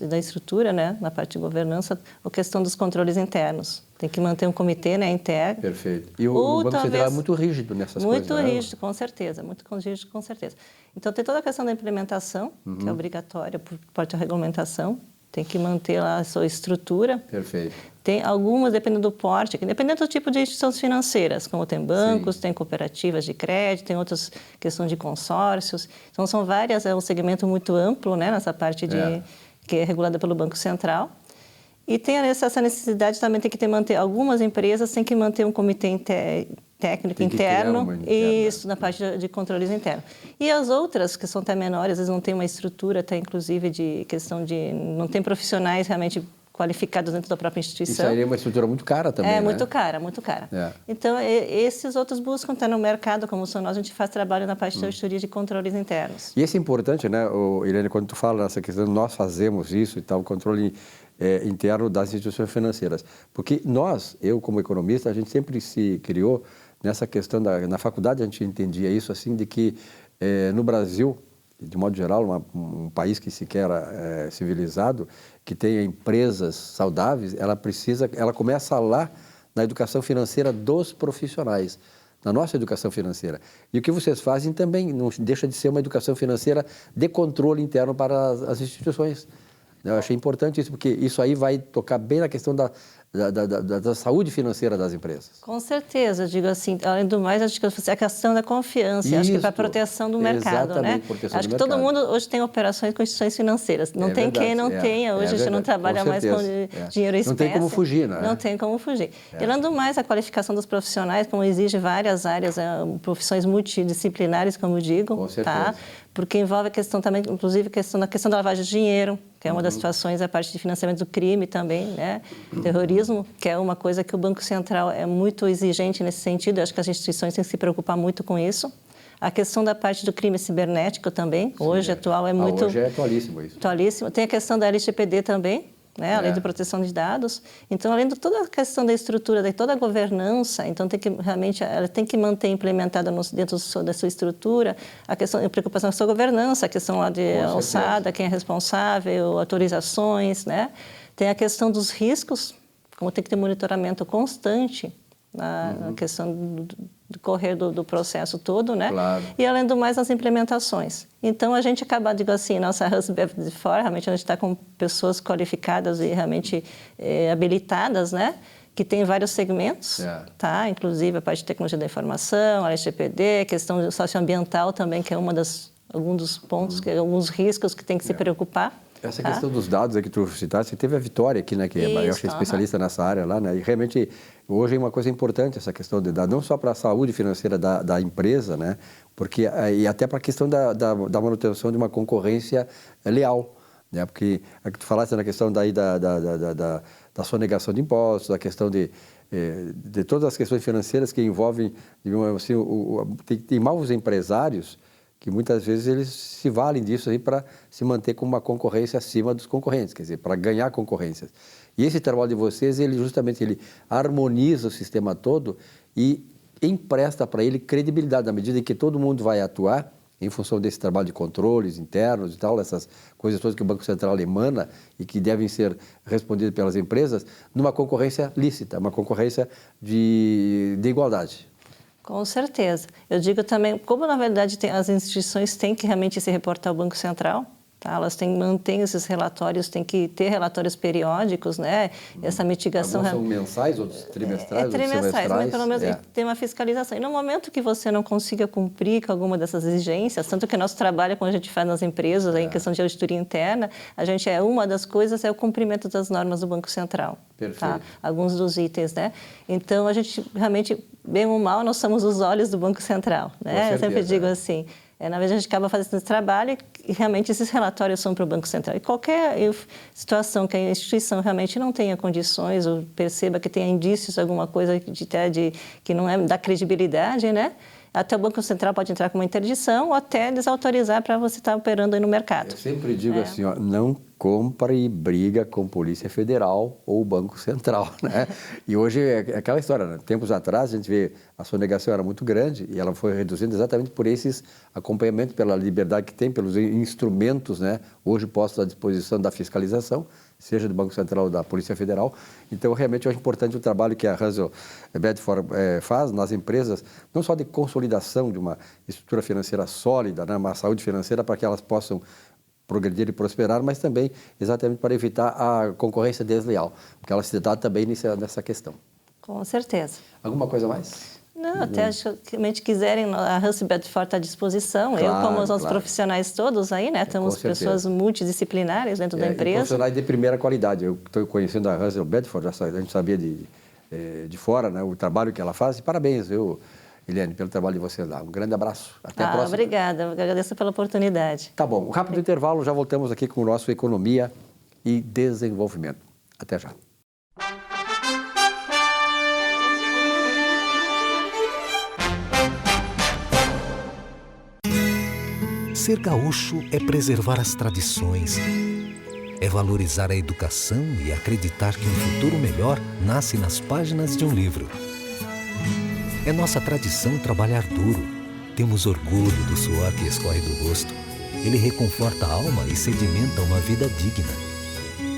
da estrutura, né, na parte de governança, a questão dos controles internos. Tem que manter um comitê, né, interno. Perfeito. E o Banco Central é muito rígido nessas coisas, Muito rígido, com certeza. Muito rígido, com certeza. Então, tem toda a questão da implementação, que é obrigatória por parte da regulamentação. Tem que manter lá a sua estrutura. Perfeito. Tem algumas, dependendo do porte, dependendo do tipo de instituições financeiras, como tem bancos, Sim. tem cooperativas de crédito, tem outras questões de consórcios. Então, são várias, é um segmento muito amplo, né, nessa parte que é regulada pelo Banco Central. E tem essa necessidade também, tem que manter, algumas empresas têm que manter um comitê técnico interno, isso, na parte de controles internos. E as outras, que são até menores, às vezes não tem uma estrutura, até inclusive de questão de... não tem profissionais realmente qualificados dentro da própria instituição. Isso aí é uma estrutura muito cara também, né? Muito cara, muito cara. Então, esses outros buscam estar no mercado, como são nós, a gente faz trabalho na parte da auditoria de controles internos. E isso é importante, né, Irene, quando tu fala nessa questão, nós fazemos isso e tal, o controle interno das instituições financeiras. Porque eu como economista, a gente sempre se criou nessa questão, na faculdade a gente entendia isso assim, de que no Brasil, de modo geral, um país que sequer é civilizado, que tenha empresas saudáveis, ela começa lá na educação financeira dos profissionais, na nossa educação financeira. E o que vocês fazem também não deixa de ser uma educação financeira de controle interno para as instituições. Eu achei importante isso, porque isso aí vai tocar bem na questão da saúde financeira das empresas. Com certeza, eu digo assim, além do mais, acho que a questão da confiança, acho que para a proteção do mercado, né? Proteção acho do que mercado. todo mundo hoje tem operações com instituições financeiras. Não tem verdade, quem não tenha, hoje a gente não trabalha mais com dinheiro espécie. Não tem como fugir, né? Não tem como fugir. E além do mais, a qualificação dos profissionais, como exige várias áreas, profissões multidisciplinares, como eu digo, Com certeza. tá? Porque envolve a questão também, inclusive, a questão da lavagem de dinheiro, que é uma das situações, a parte de financiamento do crime também, né? Terrorismo, que é uma coisa que o Banco Central é muito exigente nesse sentido. Eu acho que as instituições têm que se preocupar muito com isso. A questão da parte do crime cibernético também, hoje atual é muito... Hoje é atualíssimo isso. Atualíssimo. Tem a questão da LGPD também, né? Além de proteção de dados. Então, além de toda a questão da estrutura, de toda a governança, então tem que realmente, ela tem que manter implementada dentro da sua estrutura a questão, a preocupação com a sua governança, a questão lá de alçada, quem é responsável, autorizações, né? Tem a questão dos riscos, como tem que ter monitoramento constante na questão do correr do processo todo, né? Claro. E, além do mais, as implementações. Então, a gente acaba, digo assim, nossa Husband de fora, realmente a gente está com pessoas qualificadas e realmente habilitadas, né? Que tem vários segmentos, tá? Inclusive a parte de tecnologia da informação, a LGPD, a questão socioambiental também, que é algum dos pontos, alguns riscos que tem que se preocupar. Essa questão dos dados aí que tu citaste, teve a Vitória aqui, né, que eu acho especialista nessa área lá, né, e realmente hoje é uma coisa importante essa questão de dados, não só para a saúde financeira da empresa, né, porque, e até para a questão da manutenção de uma concorrência leal, né, porque a que tu falaste na questão daí da sonegação de impostos, a questão de todas as questões financeiras que envolvem, digamos assim, tem maus empresários que muitas vezes eles se valem disso aí para se manter com uma concorrência acima dos concorrentes, quer dizer, para ganhar concorrências. E esse trabalho de vocês, ele harmoniza o sistema todo e empresta para ele credibilidade, na medida em que todo mundo vai atuar em função desse trabalho de controles internos e tal, essas coisas todas que o Banco Central emana e que devem ser respondidas pelas empresas, numa concorrência lícita, uma concorrência de igualdade. Com certeza. Eu digo também, como na verdade as instituições têm que realmente se reportar ao Banco Central, tá? Elas mantêm esses relatórios, têm que ter relatórios periódicos, né? Essa mitigação... Alguns são mensais, outros trimestrais, outros trimestrais, mas pelo menos tem uma fiscalização. E no momento que você não consiga cumprir com alguma dessas exigências, tanto que o nosso trabalho, quando a gente faz nas empresas, em questão de auditoria interna, uma das coisas é o cumprimento das normas do Banco Central. Perfeito. Tá? Alguns dos itens, né? Então, a gente realmente, bem ou mal, nós somos os olhos do Banco Central, né? Eu sempre digo assim, na verdade, a gente acaba fazendo esse trabalho e realmente esses relatórios são para o Banco Central. E qualquer situação que a instituição realmente não tenha condições ou perceba que tenha indícios de alguma coisa que não é da credibilidade, né? Até o Banco Central pode entrar com uma interdição ou até desautorizar para você estar operando aí no mercado. Eu sempre digo assim, ó, não compra e briga com a Polícia Federal ou o Banco Central, né? E hoje é aquela história, né? Tempos atrás a gente vê a sonegação era muito grande e ela foi reduzindo exatamente por esses acompanhamentos, pela liberdade que tem, pelos instrumentos, né? Hoje postos à disposição da fiscalização, seja do Banco Central ou da Polícia Federal. Então, realmente, eu acho importante o trabalho que a Russell Bedford faz nas empresas, não só de consolidação de uma estrutura financeira sólida, né? Uma saúde financeira para que elas possam progredir e prosperar, mas também exatamente para evitar a concorrência desleal, porque ela se dá também nessa questão. Com certeza. Alguma coisa mais? Não, até se realmente quiserem, a Russell Bedford está à disposição. Claro, eu, como os nossos profissionais todos aí, né? Temos pessoas multidisciplinares dentro da empresa. Profissionais de primeira qualidade. Eu estou conhecendo a Russell Bedford, a gente sabia de fora, né? O trabalho que ela faz. E parabéns, viu, Eliane, pelo trabalho de vocês lá. Um grande abraço. Até a próxima. Obrigada. Eu agradeço pela oportunidade. Tá bom. Um rápido intervalo, já voltamos aqui com o nosso Economia e Desenvolvimento. Até já. Ser gaúcho é preservar as tradições, é valorizar a educação e acreditar que um futuro melhor nasce nas páginas de um livro. É nossa tradição trabalhar duro. Temos orgulho do suor que escorre do rosto. Ele reconforta a alma e sedimenta uma vida digna.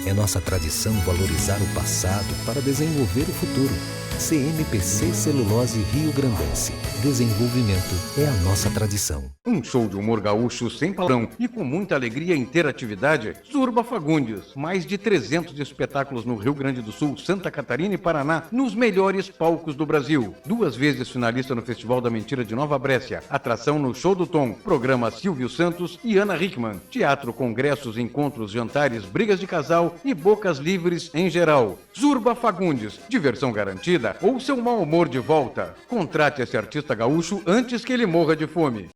É nossa tradição valorizar o passado para desenvolver o futuro. CMPC Celulose Rio Grandense. Desenvolvimento é a nossa tradição. Um show de humor gaúcho sem palavrão e com muita alegria e interatividade. Zurba Fagundes. Mais de 300 espetáculos no Rio Grande do Sul, Santa Catarina e Paraná, nos melhores palcos do Brasil. 2 vezes finalista no Festival da Mentira de Nova Brécia. Atração no Show do Tom. Programa Silvio Santos e Ana Hickman. Teatro, congressos, encontros, jantares, brigas de casal e bocas livres em geral. Zurba Fagundes. Diversão garantida ou seu mau humor de volta. Contrate esse artista gaúcho antes que ele morra de fome.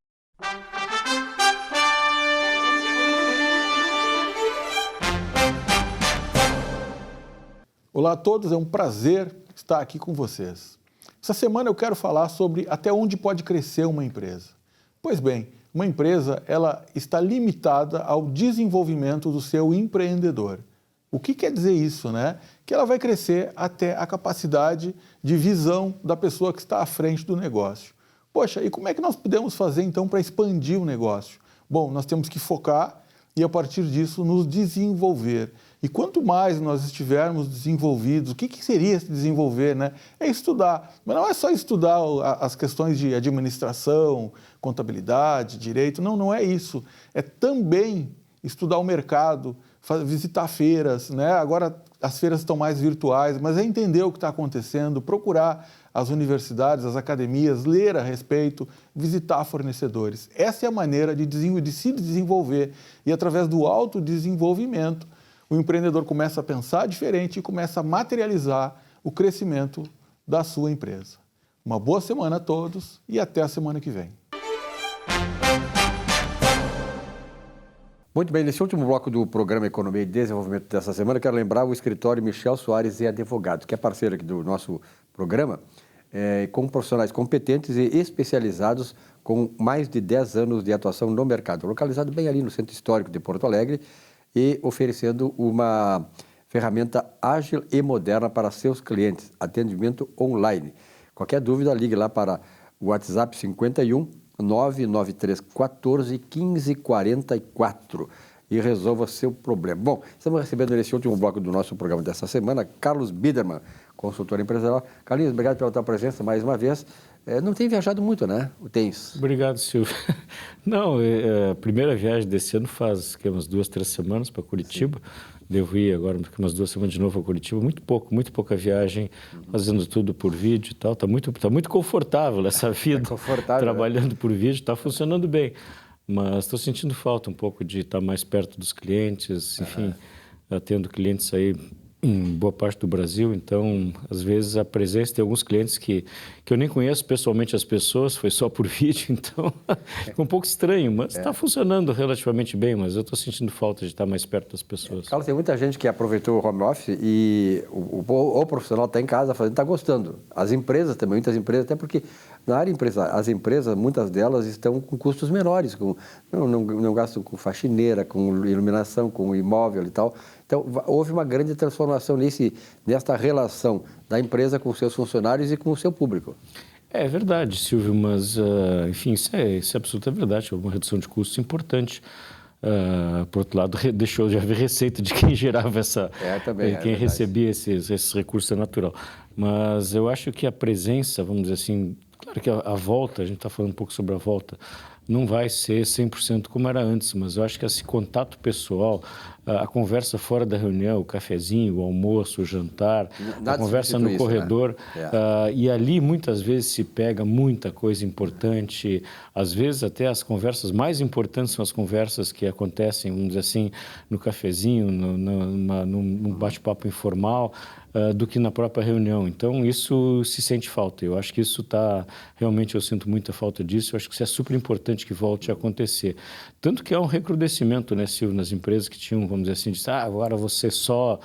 Olá a todos, é um prazer estar aqui com vocês. Essa semana eu quero falar sobre até onde pode crescer uma empresa. Pois bem, uma empresa ela está limitada ao desenvolvimento do seu empreendedor. O que quer dizer isso, né? Que ela vai crescer até a capacidade de visão da pessoa que está à frente do negócio. Poxa, e como é que nós podemos fazer então para expandir o negócio? Bom, nós temos que focar e a partir disso nos desenvolver. E quanto mais nós estivermos desenvolvidos, o que seria se desenvolver, né? É estudar, mas não é só estudar as questões de administração, contabilidade, direito, não é isso. É também estudar o mercado, visitar feiras, né? Agora as feiras estão mais virtuais, mas é entender o que está acontecendo, procurar as universidades, as academias, ler a respeito, visitar fornecedores. Essa é a maneira de se desenvolver e através do autodesenvolvimento, o empreendedor começa a pensar diferente e começa a materializar o crescimento da sua empresa. Uma boa semana a todos e até a semana que vem. Muito bem, nesse último bloco do programa Economia e Desenvolvimento dessa semana, eu quero lembrar o escritório Michel Soares e Advogados, que é parceiro aqui do nosso programa, com profissionais competentes e especializados com mais de 10 anos de atuação no mercado, localizado bem ali no Centro Histórico de Porto Alegre e oferecendo uma ferramenta ágil e moderna para seus clientes, atendimento online. Qualquer dúvida, ligue lá para o WhatsApp 51 993 14 15 44 e resolva seu problema. Bom, estamos recebendo nesse último bloco do nosso programa dessa semana, Carlos Biderman, consultor empresarial. Carlinhos, obrigado pela tua presença mais uma vez. Não tem viajado muito, né? Tens? Obrigado, Silvio. Não, a primeira viagem desse ano faz umas 2, 3 semanas para Curitiba. Sim. Devo ir agora umas 2 semanas de novo a Curitiba. Muito pouca viagem, fazendo tudo por vídeo e tal. Tá muito confortável essa vida. Trabalhando, né? Por vídeo, está funcionando bem. Mas estou sentindo falta um pouco de estar mais perto dos clientes, enfim, atendo clientes aí em boa parte do Brasil, então, às vezes, a presença, tem alguns clientes que eu nem conheço pessoalmente as pessoas, foi só por vídeo, então, fica um pouco estranho, mas está funcionando relativamente bem, mas eu estou sentindo falta de estar mais perto das pessoas. Carlos, tem muita gente que aproveitou o home office e o profissional está em casa fazendo, está gostando. As empresas também, muitas empresas, até porque na área empresarial, as empresas, muitas delas estão com custos menores, não gastam com faxineira, com iluminação, com imóvel e tal. Então, houve uma grande transformação nesta relação da empresa com seus funcionários e com o seu público. É verdade, Silvio, mas, enfim, isso é absoluta verdade, é uma redução de custos importante. Por outro lado, deixou de haver receita de quem gerava quem recebia esses recursos é natural. Mas eu acho que a presença, vamos dizer assim, claro que a volta, a gente está falando um pouco sobre a volta, não vai ser 100% como era antes, mas eu acho que esse contato pessoal, a conversa fora da reunião, o cafezinho, o almoço, o jantar, a conversa no corredor, né? E ali muitas vezes se pega muita coisa importante, às vezes até as conversas mais importantes são as conversas que acontecem, vamos dizer assim, no cafezinho, num bate-papo informal, do que na própria reunião. Então, isso se sente falta. Eu acho que isso realmente eu sinto muita falta disso. Eu acho que isso é super importante que volte a acontecer. Tanto que há um recrudescimento, né, Silvio, nas empresas que tinham, vamos dizer assim, agora você só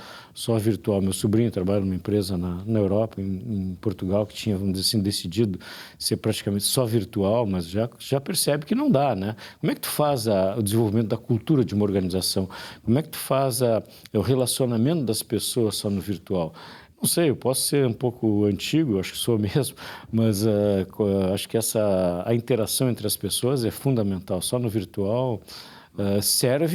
virtual. Meu sobrinho trabalha numa empresa na Europa, em Portugal, que tinha, vamos dizer assim, decidido ser praticamente só virtual, mas já percebe que não dá, né? Como é que tu faz o desenvolvimento da cultura de uma organização? Como é que tu faz o relacionamento das pessoas só no virtual? Não sei, eu posso ser um pouco antigo, acho que sou mesmo, mas acho que a interação entre as pessoas é fundamental. Só no virtual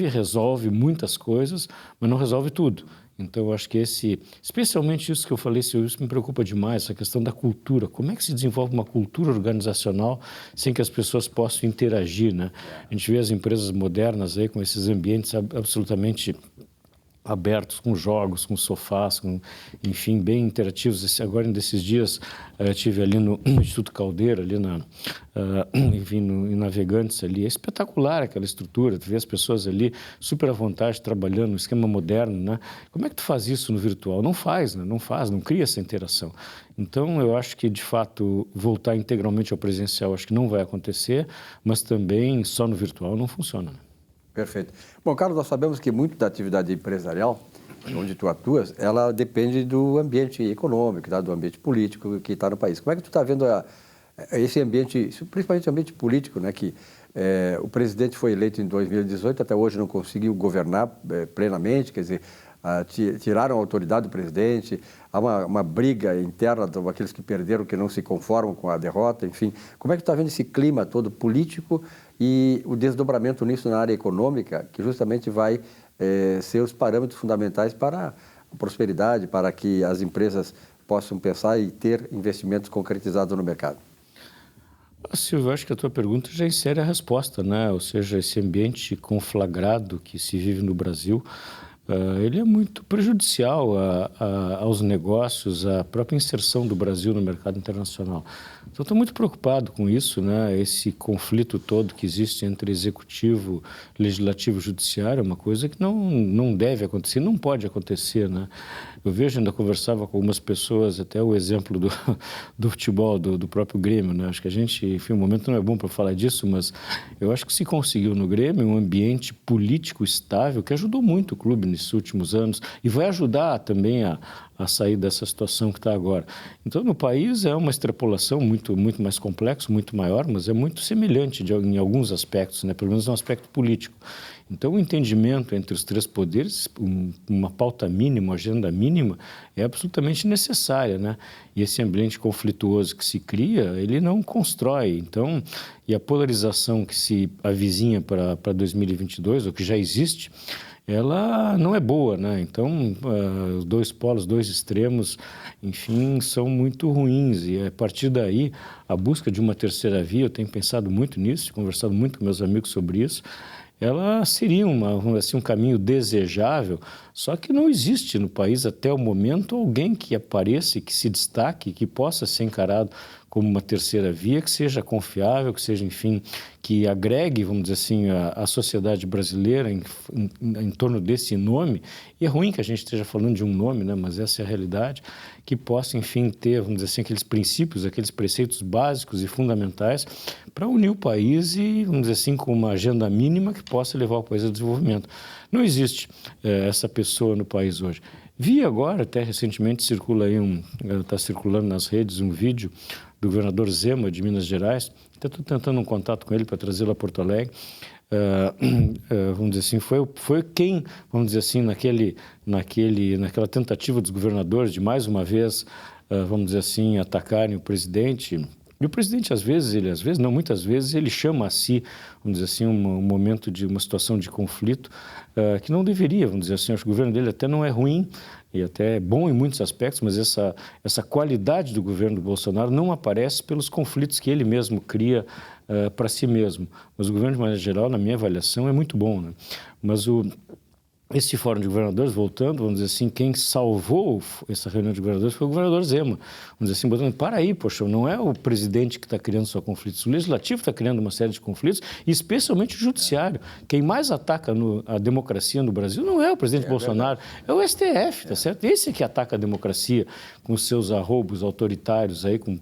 resolve muitas coisas, mas não resolve tudo. Então, eu acho que especialmente isso que eu falei, isso me preocupa demais, essa questão da cultura. Como é que se desenvolve uma cultura organizacional sem que as pessoas possam interagir, né? A gente vê as empresas modernas aí com esses ambientes absolutamente abertos, com jogos, com sofás, enfim, bem interativos. Agora, nesses dias, estive ali no Instituto Caldeira, ali enfim, em Navegantes ali. É espetacular aquela estrutura, tu vê as pessoas ali super à vontade, trabalhando no esquema moderno, né? Como é que tu faz isso no virtual? Não faz, né? Não cria essa interação. Então, eu acho que, de fato, voltar integralmente ao presencial, acho que não vai acontecer, mas também só no virtual não funciona, né? Perfeito. Bom, Carlos, nós sabemos que muito da atividade empresarial, onde tu atuas, ela depende do ambiente econômico, tá? Do ambiente político que está no país. Como é que tu está vendo esse ambiente, principalmente o ambiente político, né? Que o presidente foi eleito em 2018, até hoje não conseguiu governar plenamente, quer dizer, tiraram a autoridade do presidente, há uma briga interna daqueles que perderam, que não se conformam com a derrota, enfim. Como é que tu está vendo esse clima todo político e o desdobramento nisso na área econômica, que justamente vai ser os parâmetros fundamentais para a prosperidade, para que as empresas possam pensar e ter investimentos concretizados no mercado? Silvio, eu acho que a tua pergunta já insere a resposta, né? Ou seja, esse ambiente conflagrado que se vive no Brasil, ele é muito prejudicial aos negócios, à própria inserção do Brasil no mercado internacional. Então, estou muito preocupado com isso, né? Esse conflito todo que existe entre executivo, legislativo e judiciário é uma coisa que não deve acontecer, não pode acontecer, né? Eu vejo, ainda conversava com algumas pessoas, até o exemplo do futebol, do próprio Grêmio, né? Acho que a gente, enfim, o momento não é bom para falar disso, mas eu acho que se conseguiu no Grêmio um ambiente político estável que ajudou muito o clube nesses últimos anos e vai ajudar também a sair dessa situação que está agora. Então, no país é uma extrapolação muito mais complexa, muito maior, mas é muito semelhante em alguns aspectos, né? Pelo menos no aspecto político. Então, o entendimento entre os três poderes, uma pauta mínima, uma agenda mínima, é absolutamente necessária, né? E esse ambiente conflituoso que se cria, ele não constrói. Então, e a polarização que se avizinha para 2022, ou que já existe, ela não é boa, né? Então, os dois polos, dois extremos, enfim, são muito ruins. E a partir daí, a busca de uma terceira via, eu tenho pensado muito nisso, conversado muito com meus amigos sobre isso, ela seria um caminho desejável, só que não existe no país até o momento alguém que apareça, que se destaque, que possa ser encarado como uma terceira via, que seja confiável, que seja, enfim, que agregue, vamos dizer assim, a sociedade brasileira em torno desse nome. E é ruim que a gente esteja falando de um nome, né? Mas essa é a realidade, que possa, enfim, ter, vamos dizer assim, aqueles princípios, aqueles preceitos básicos e fundamentais para unir o país e, vamos dizer assim, com uma agenda mínima que possa levar o país ao desenvolvimento. Não existe essa pessoa no país hoje. Vi agora, até recentemente, está circulando nas redes um vídeo do governador Zema, de Minas Gerais. Até estou tentando um contato com ele para trazê-lo a Porto Alegre. Vamos dizer assim, foi quem, vamos dizer assim, naquela tentativa dos governadores de mais uma vez, vamos dizer assim, atacarem o presidente. E o presidente, muitas vezes, ele chama a si, vamos dizer assim, um momento de uma situação de conflito que não deveria, vamos dizer assim. Acho que o governo dele até não é ruim e até é bom em muitos aspectos, mas essa qualidade do governo do Bolsonaro não aparece pelos conflitos que ele mesmo cria para si mesmo. Mas o governo, de maneira geral, na minha avaliação, é muito bom, né? Mas esse fórum de governadores, voltando, vamos dizer assim, quem salvou essa reunião de governadores foi o governador Zema. Vamos dizer assim, botando, para aí, poxa, não é o presidente que está criando só conflitos, o legislativo está criando uma série de conflitos, e especialmente o judiciário. Quem mais ataca a democracia no Brasil não é o presidente Bolsonaro, é o STF, tá certo? Esse é que ataca a democracia com seus arroubos autoritários aí, com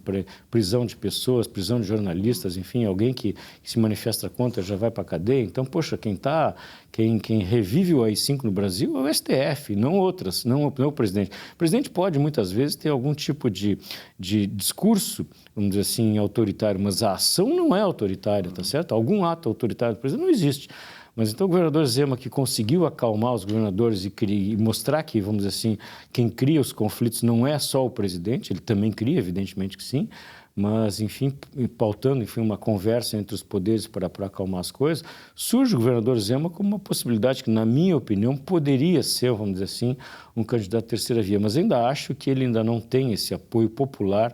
prisão de pessoas, prisão de jornalistas, enfim, alguém que se manifesta contra já vai para a cadeia. Então, poxa, quem revive o AI-5 no Brasil é o STF, não outras, não o presidente. O presidente pode, muitas vezes, ter algum tipo de discurso, vamos dizer assim, autoritário, mas a ação não é autoritária, tá certo? Algum ato autoritário do presidente não existe. Mas então o governador Zema, que conseguiu acalmar os governadores e mostrar que, vamos dizer assim, quem cria os conflitos não é só o presidente, ele também cria, evidentemente que sim, mas, enfim, pautando, enfim, uma conversa entre os poderes para acalmar as coisas, surge o governador Zema como uma possibilidade que, na minha opinião, poderia ser, vamos dizer assim, um candidato à terceira via, mas ainda acho que ele ainda não tem esse apoio popular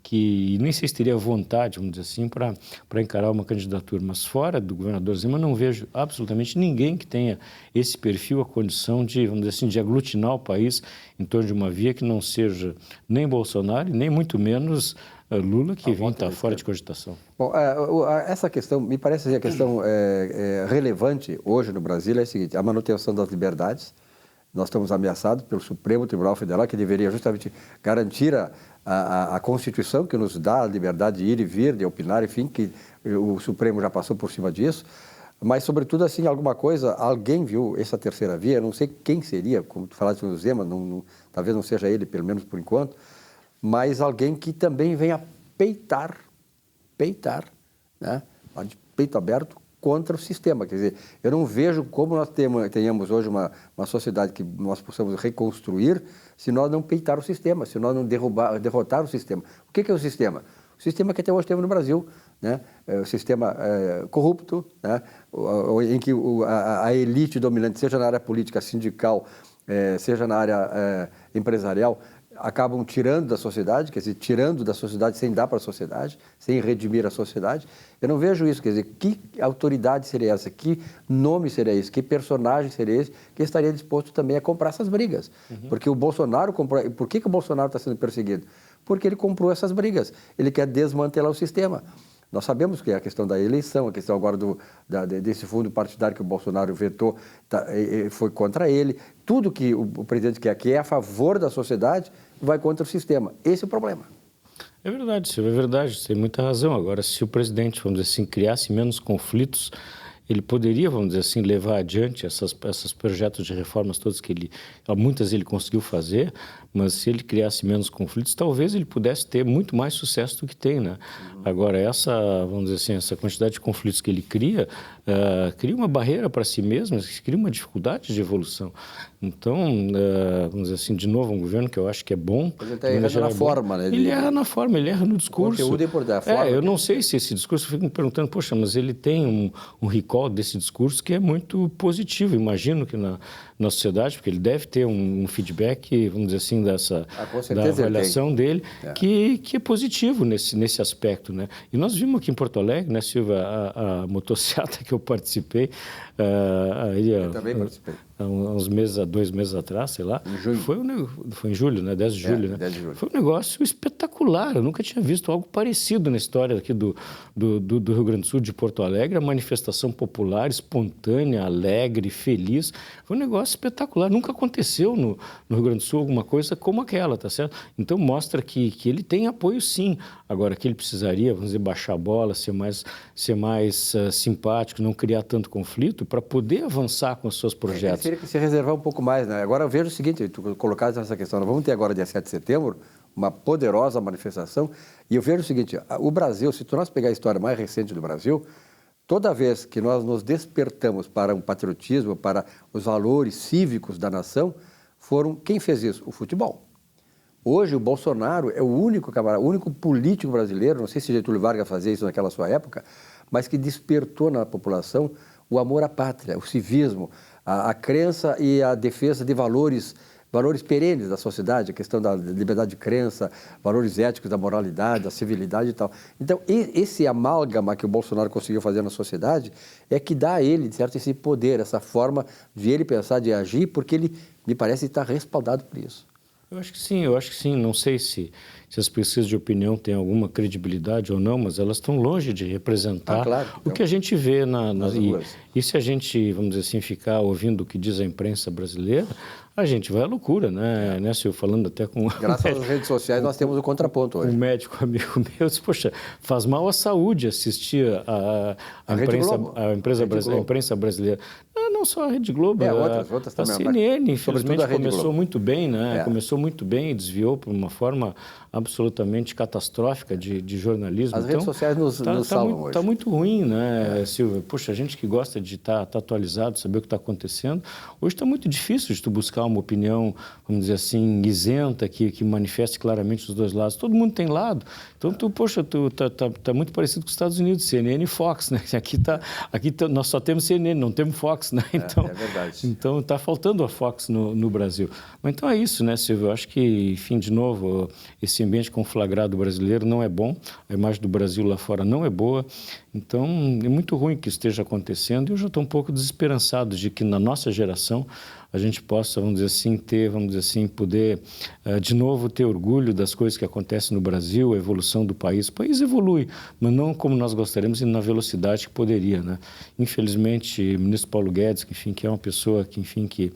que nem sei se teria vontade, vamos dizer assim, para encarar uma candidatura. Mas fora do governador Zema, não vejo absolutamente ninguém que tenha esse perfil, a condição de, vamos dizer assim, de aglutinar o país em torno de uma via que não seja nem Bolsonaro, nem muito menos Lula, que está fora de cogitação. Bom, essa questão, me parece assim, a questão relevante hoje no Brasil é a seguinte: a manutenção das liberdades. Nós estamos ameaçados pelo Supremo Tribunal Federal, que deveria justamente garantir a Constituição, que nos dá a liberdade de ir e vir, de opinar, enfim, que o Supremo já passou por cima disso. Mas, sobretudo, assim, alguma coisa, alguém viu essa terceira via, eu não sei quem seria, como tu falaste no Zema, talvez não seja ele, pelo menos por enquanto, mas alguém que também venha peitar, né, de peito aberto, contra o sistema. Quer dizer, eu não vejo como nós tenhamos hoje uma sociedade que nós possamos reconstruir se nós não peitar o sistema, se nós não derrotar o sistema. O que é o sistema? O sistema que até hoje temos no Brasil, né? O sistema corrupto, né? Em que a elite dominante, seja na área política, sindical, seja na área empresarial, acabam tirando da sociedade, quer dizer, tirando da sociedade sem dar para a sociedade, sem redimir a sociedade. Eu não vejo isso, quer dizer, que autoridade seria essa, que nome seria esse, que personagem seria esse, que estaria disposto também a comprar essas brigas. Porque o Bolsonaro comprou. Por que o Bolsonaro está sendo perseguido? Porque ele comprou essas brigas, ele quer desmantelar o sistema. Nós sabemos que a questão da eleição, a questão agora desse fundo partidário que o Bolsonaro vetou, foi contra ele. Tudo que o presidente quer, que é a favor da sociedade, vai contra o sistema. Esse é o problema. É verdade, Silvio, é verdade, você tem muita razão. Agora, se o presidente, vamos dizer assim, criasse menos conflitos, ele poderia, vamos dizer assim, levar adiante esses projetos de reformas todos que muitas ele conseguiu fazer, mas se ele criasse menos conflitos, talvez ele pudesse ter muito mais sucesso do que tem, né? Agora, vamos dizer assim, essa quantidade de conflitos que ele cria uma barreira para si mesmo, cria uma dificuldade de evolução. Então, vamos dizer assim, de novo, um governo que eu acho que é bom. Ele erra na forma, né? Ele erra na forma, ele erra no discurso. O conteúdo é por dar forma. Eu não sei se esse discurso, eu fico me perguntando, poxa, mas ele tem um recall desse discurso que é muito positivo. Imagino que na sociedade, porque ele deve ter um feedback, vamos dizer assim, da avaliação dele, que é positivo nesse aspecto, né? E nós vimos aqui em Porto Alegre, né, Silvia, a motociata que eu participei, eu também participei. Há uns meses, há 2 meses atrás, sei lá. Em julho. Foi em julho, né? 10 de julho, né? 10 de julho. Foi um negócio espetacular. Eu nunca tinha visto algo parecido na história aqui do Rio Grande do Sul, de Porto Alegre. A manifestação popular, espontânea, alegre, feliz. Foi um negócio espetacular. Nunca aconteceu no Rio Grande do Sul alguma coisa como aquela, tá certo? Então mostra que ele tem apoio, sim. Agora, que ele precisaria, vamos dizer, baixar a bola, ser mais simpático, não criar tanto conflito para poder avançar com os seus projetos. Teria que se reservar um pouco mais, né? Agora eu vejo o seguinte, tu colocaste essa questão, nós vamos ter agora, dia 7 de setembro, uma poderosa manifestação, e eu vejo o seguinte, o Brasil, se nós pegar a história mais recente do Brasil, toda vez que nós nos despertamos para um patriotismo, para os valores cívicos da nação, quem fez isso? O futebol. Hoje o Bolsonaro é o único político brasileiro, não sei se Getúlio Vargas fazia isso naquela sua época, mas que despertou na população o amor à pátria, o civismo, a crença e a defesa de valores perenes da sociedade, a questão da liberdade de crença, valores éticos, da moralidade, da civilidade e tal. Então, esse amálgama que o Bolsonaro conseguiu fazer na sociedade é que dá a ele, de certo, esse poder, essa forma de ele pensar, de agir, porque ele, me parece, está respaldado por isso. Eu acho que sim. Não sei se as pesquisas de opinião têm alguma credibilidade ou não, mas elas estão longe de representar o que a gente vê nas ruas. E se a gente, vamos dizer assim, ficar ouvindo o que diz a imprensa brasileira, a gente vai à loucura, né? Se eu falando até com... Graças às redes sociais nós temos o contraponto hoje. Um médico amigo meu disse, poxa, faz mal à saúde assistir a imprensa brasileira. não só a Rede Globo. Outras também. A CNN, infelizmente, começou Globo. muito bem, né? Começou muito bem e desviou por uma forma absolutamente catastrófica de jornalismo. As redes sociais nos salvam hoje. Está muito ruim, né, Silvia? Poxa, a gente que gosta de estar atualizado, saber o que está acontecendo, hoje está muito difícil de tu buscar uma opinião, vamos dizer assim, isenta, que manifeste claramente os dois lados. Todo mundo tem lado. Então, tu tá muito parecido com os Estados Unidos, CNN e Fox, né? Aqui nós só temos CNN, não temos Fox, né? Então, é verdade. Então, está faltando a Fox no Brasil. Mas então é isso, né, Silvio? Eu acho que, enfim, de novo, esse ambiente conflagrado brasileiro não é bom, a imagem do Brasil lá fora não é boa, então é muito ruim que isso esteja acontecendo e eu já estou um pouco desesperançado de que na nossa geração a gente possa, vamos dizer assim, poder de novo ter orgulho das coisas que acontecem no Brasil, a evolução do país. O país evolui, mas não como nós gostaríamos e na velocidade que poderia, né? Infelizmente, o ministro Paulo Guedes, que é uma pessoa que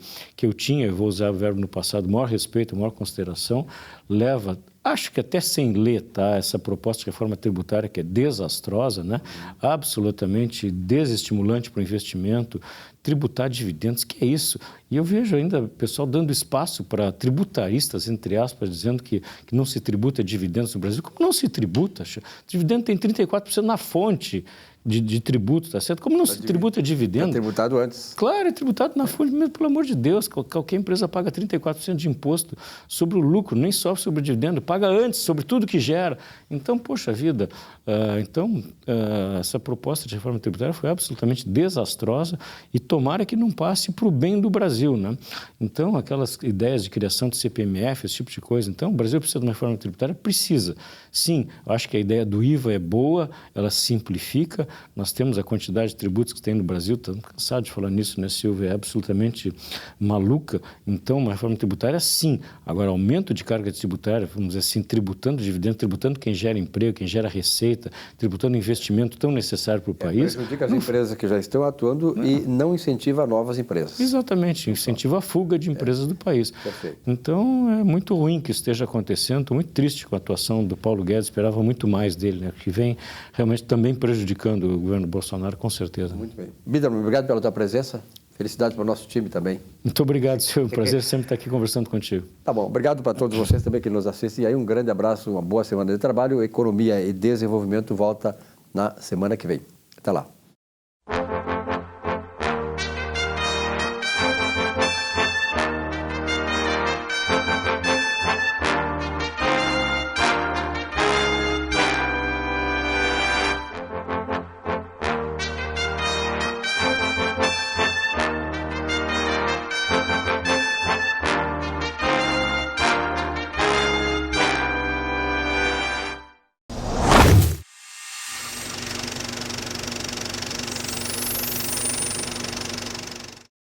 eu tinha, eu vou usar o verbo no passado, maior respeito, maior consideração, leva, acho que até sem ler, tá? Essa proposta de reforma tributária que é desastrosa, né? Absolutamente desestimulante para o investimento, tributar dividendos, que é isso? E eu vejo ainda o pessoal dando espaço para tributaristas, entre aspas, dizendo que não se tributa dividendos no Brasil. Como não se tributa? Dividendo tem 34% na fonte de tributo, tá certo? Como não se tributa dividendo? É tributado antes. Claro, é tributado na fonte, mesmo, pelo amor de Deus. Qualquer empresa paga 34% de imposto sobre o lucro, nem só sobre o dividendo, paga antes, sobre tudo que gera. Então, poxa vida, essa proposta de reforma tributária foi absolutamente desastrosa e tomara que não passe para o bem do Brasil, né? Então, aquelas ideias de criação de CPMF, esse tipo de coisa. Então, o Brasil precisa de uma reforma tributária? Precisa. Sim, eu acho que a ideia do IVA é boa, ela simplifica. Nós temos a quantidade de tributos que tem no Brasil, estamos cansados de falar nisso, né, Silvia? É absolutamente maluca. Então, uma reforma tributária, sim. Agora, aumento de carga tributária, vamos dizer assim, tributando dividendos, tributando quem gera emprego, quem gera receita, tributando investimento tão necessário para o país. Prejudica as empresas que já estão atuando e não incentiva novas empresas. Exatamente, incentiva a fuga de empresas do país. Perfeito. Então, é muito ruim que isso esteja acontecendo, estou muito triste com a atuação do Paulo Guedes, esperava muito mais dele, né, que vem realmente também prejudicando o governo Bolsonaro, com certeza. Muito bem. Biderman, obrigado pela tua presença. Felicidades para o nosso time também. Muito obrigado, Silvio. Prazer sempre estar aqui conversando contigo. Tá bom. Obrigado para todos vocês também que nos assistem. E aí, um grande abraço, uma boa semana de trabalho. Economia e Desenvolvimento volta na semana que vem. Até lá.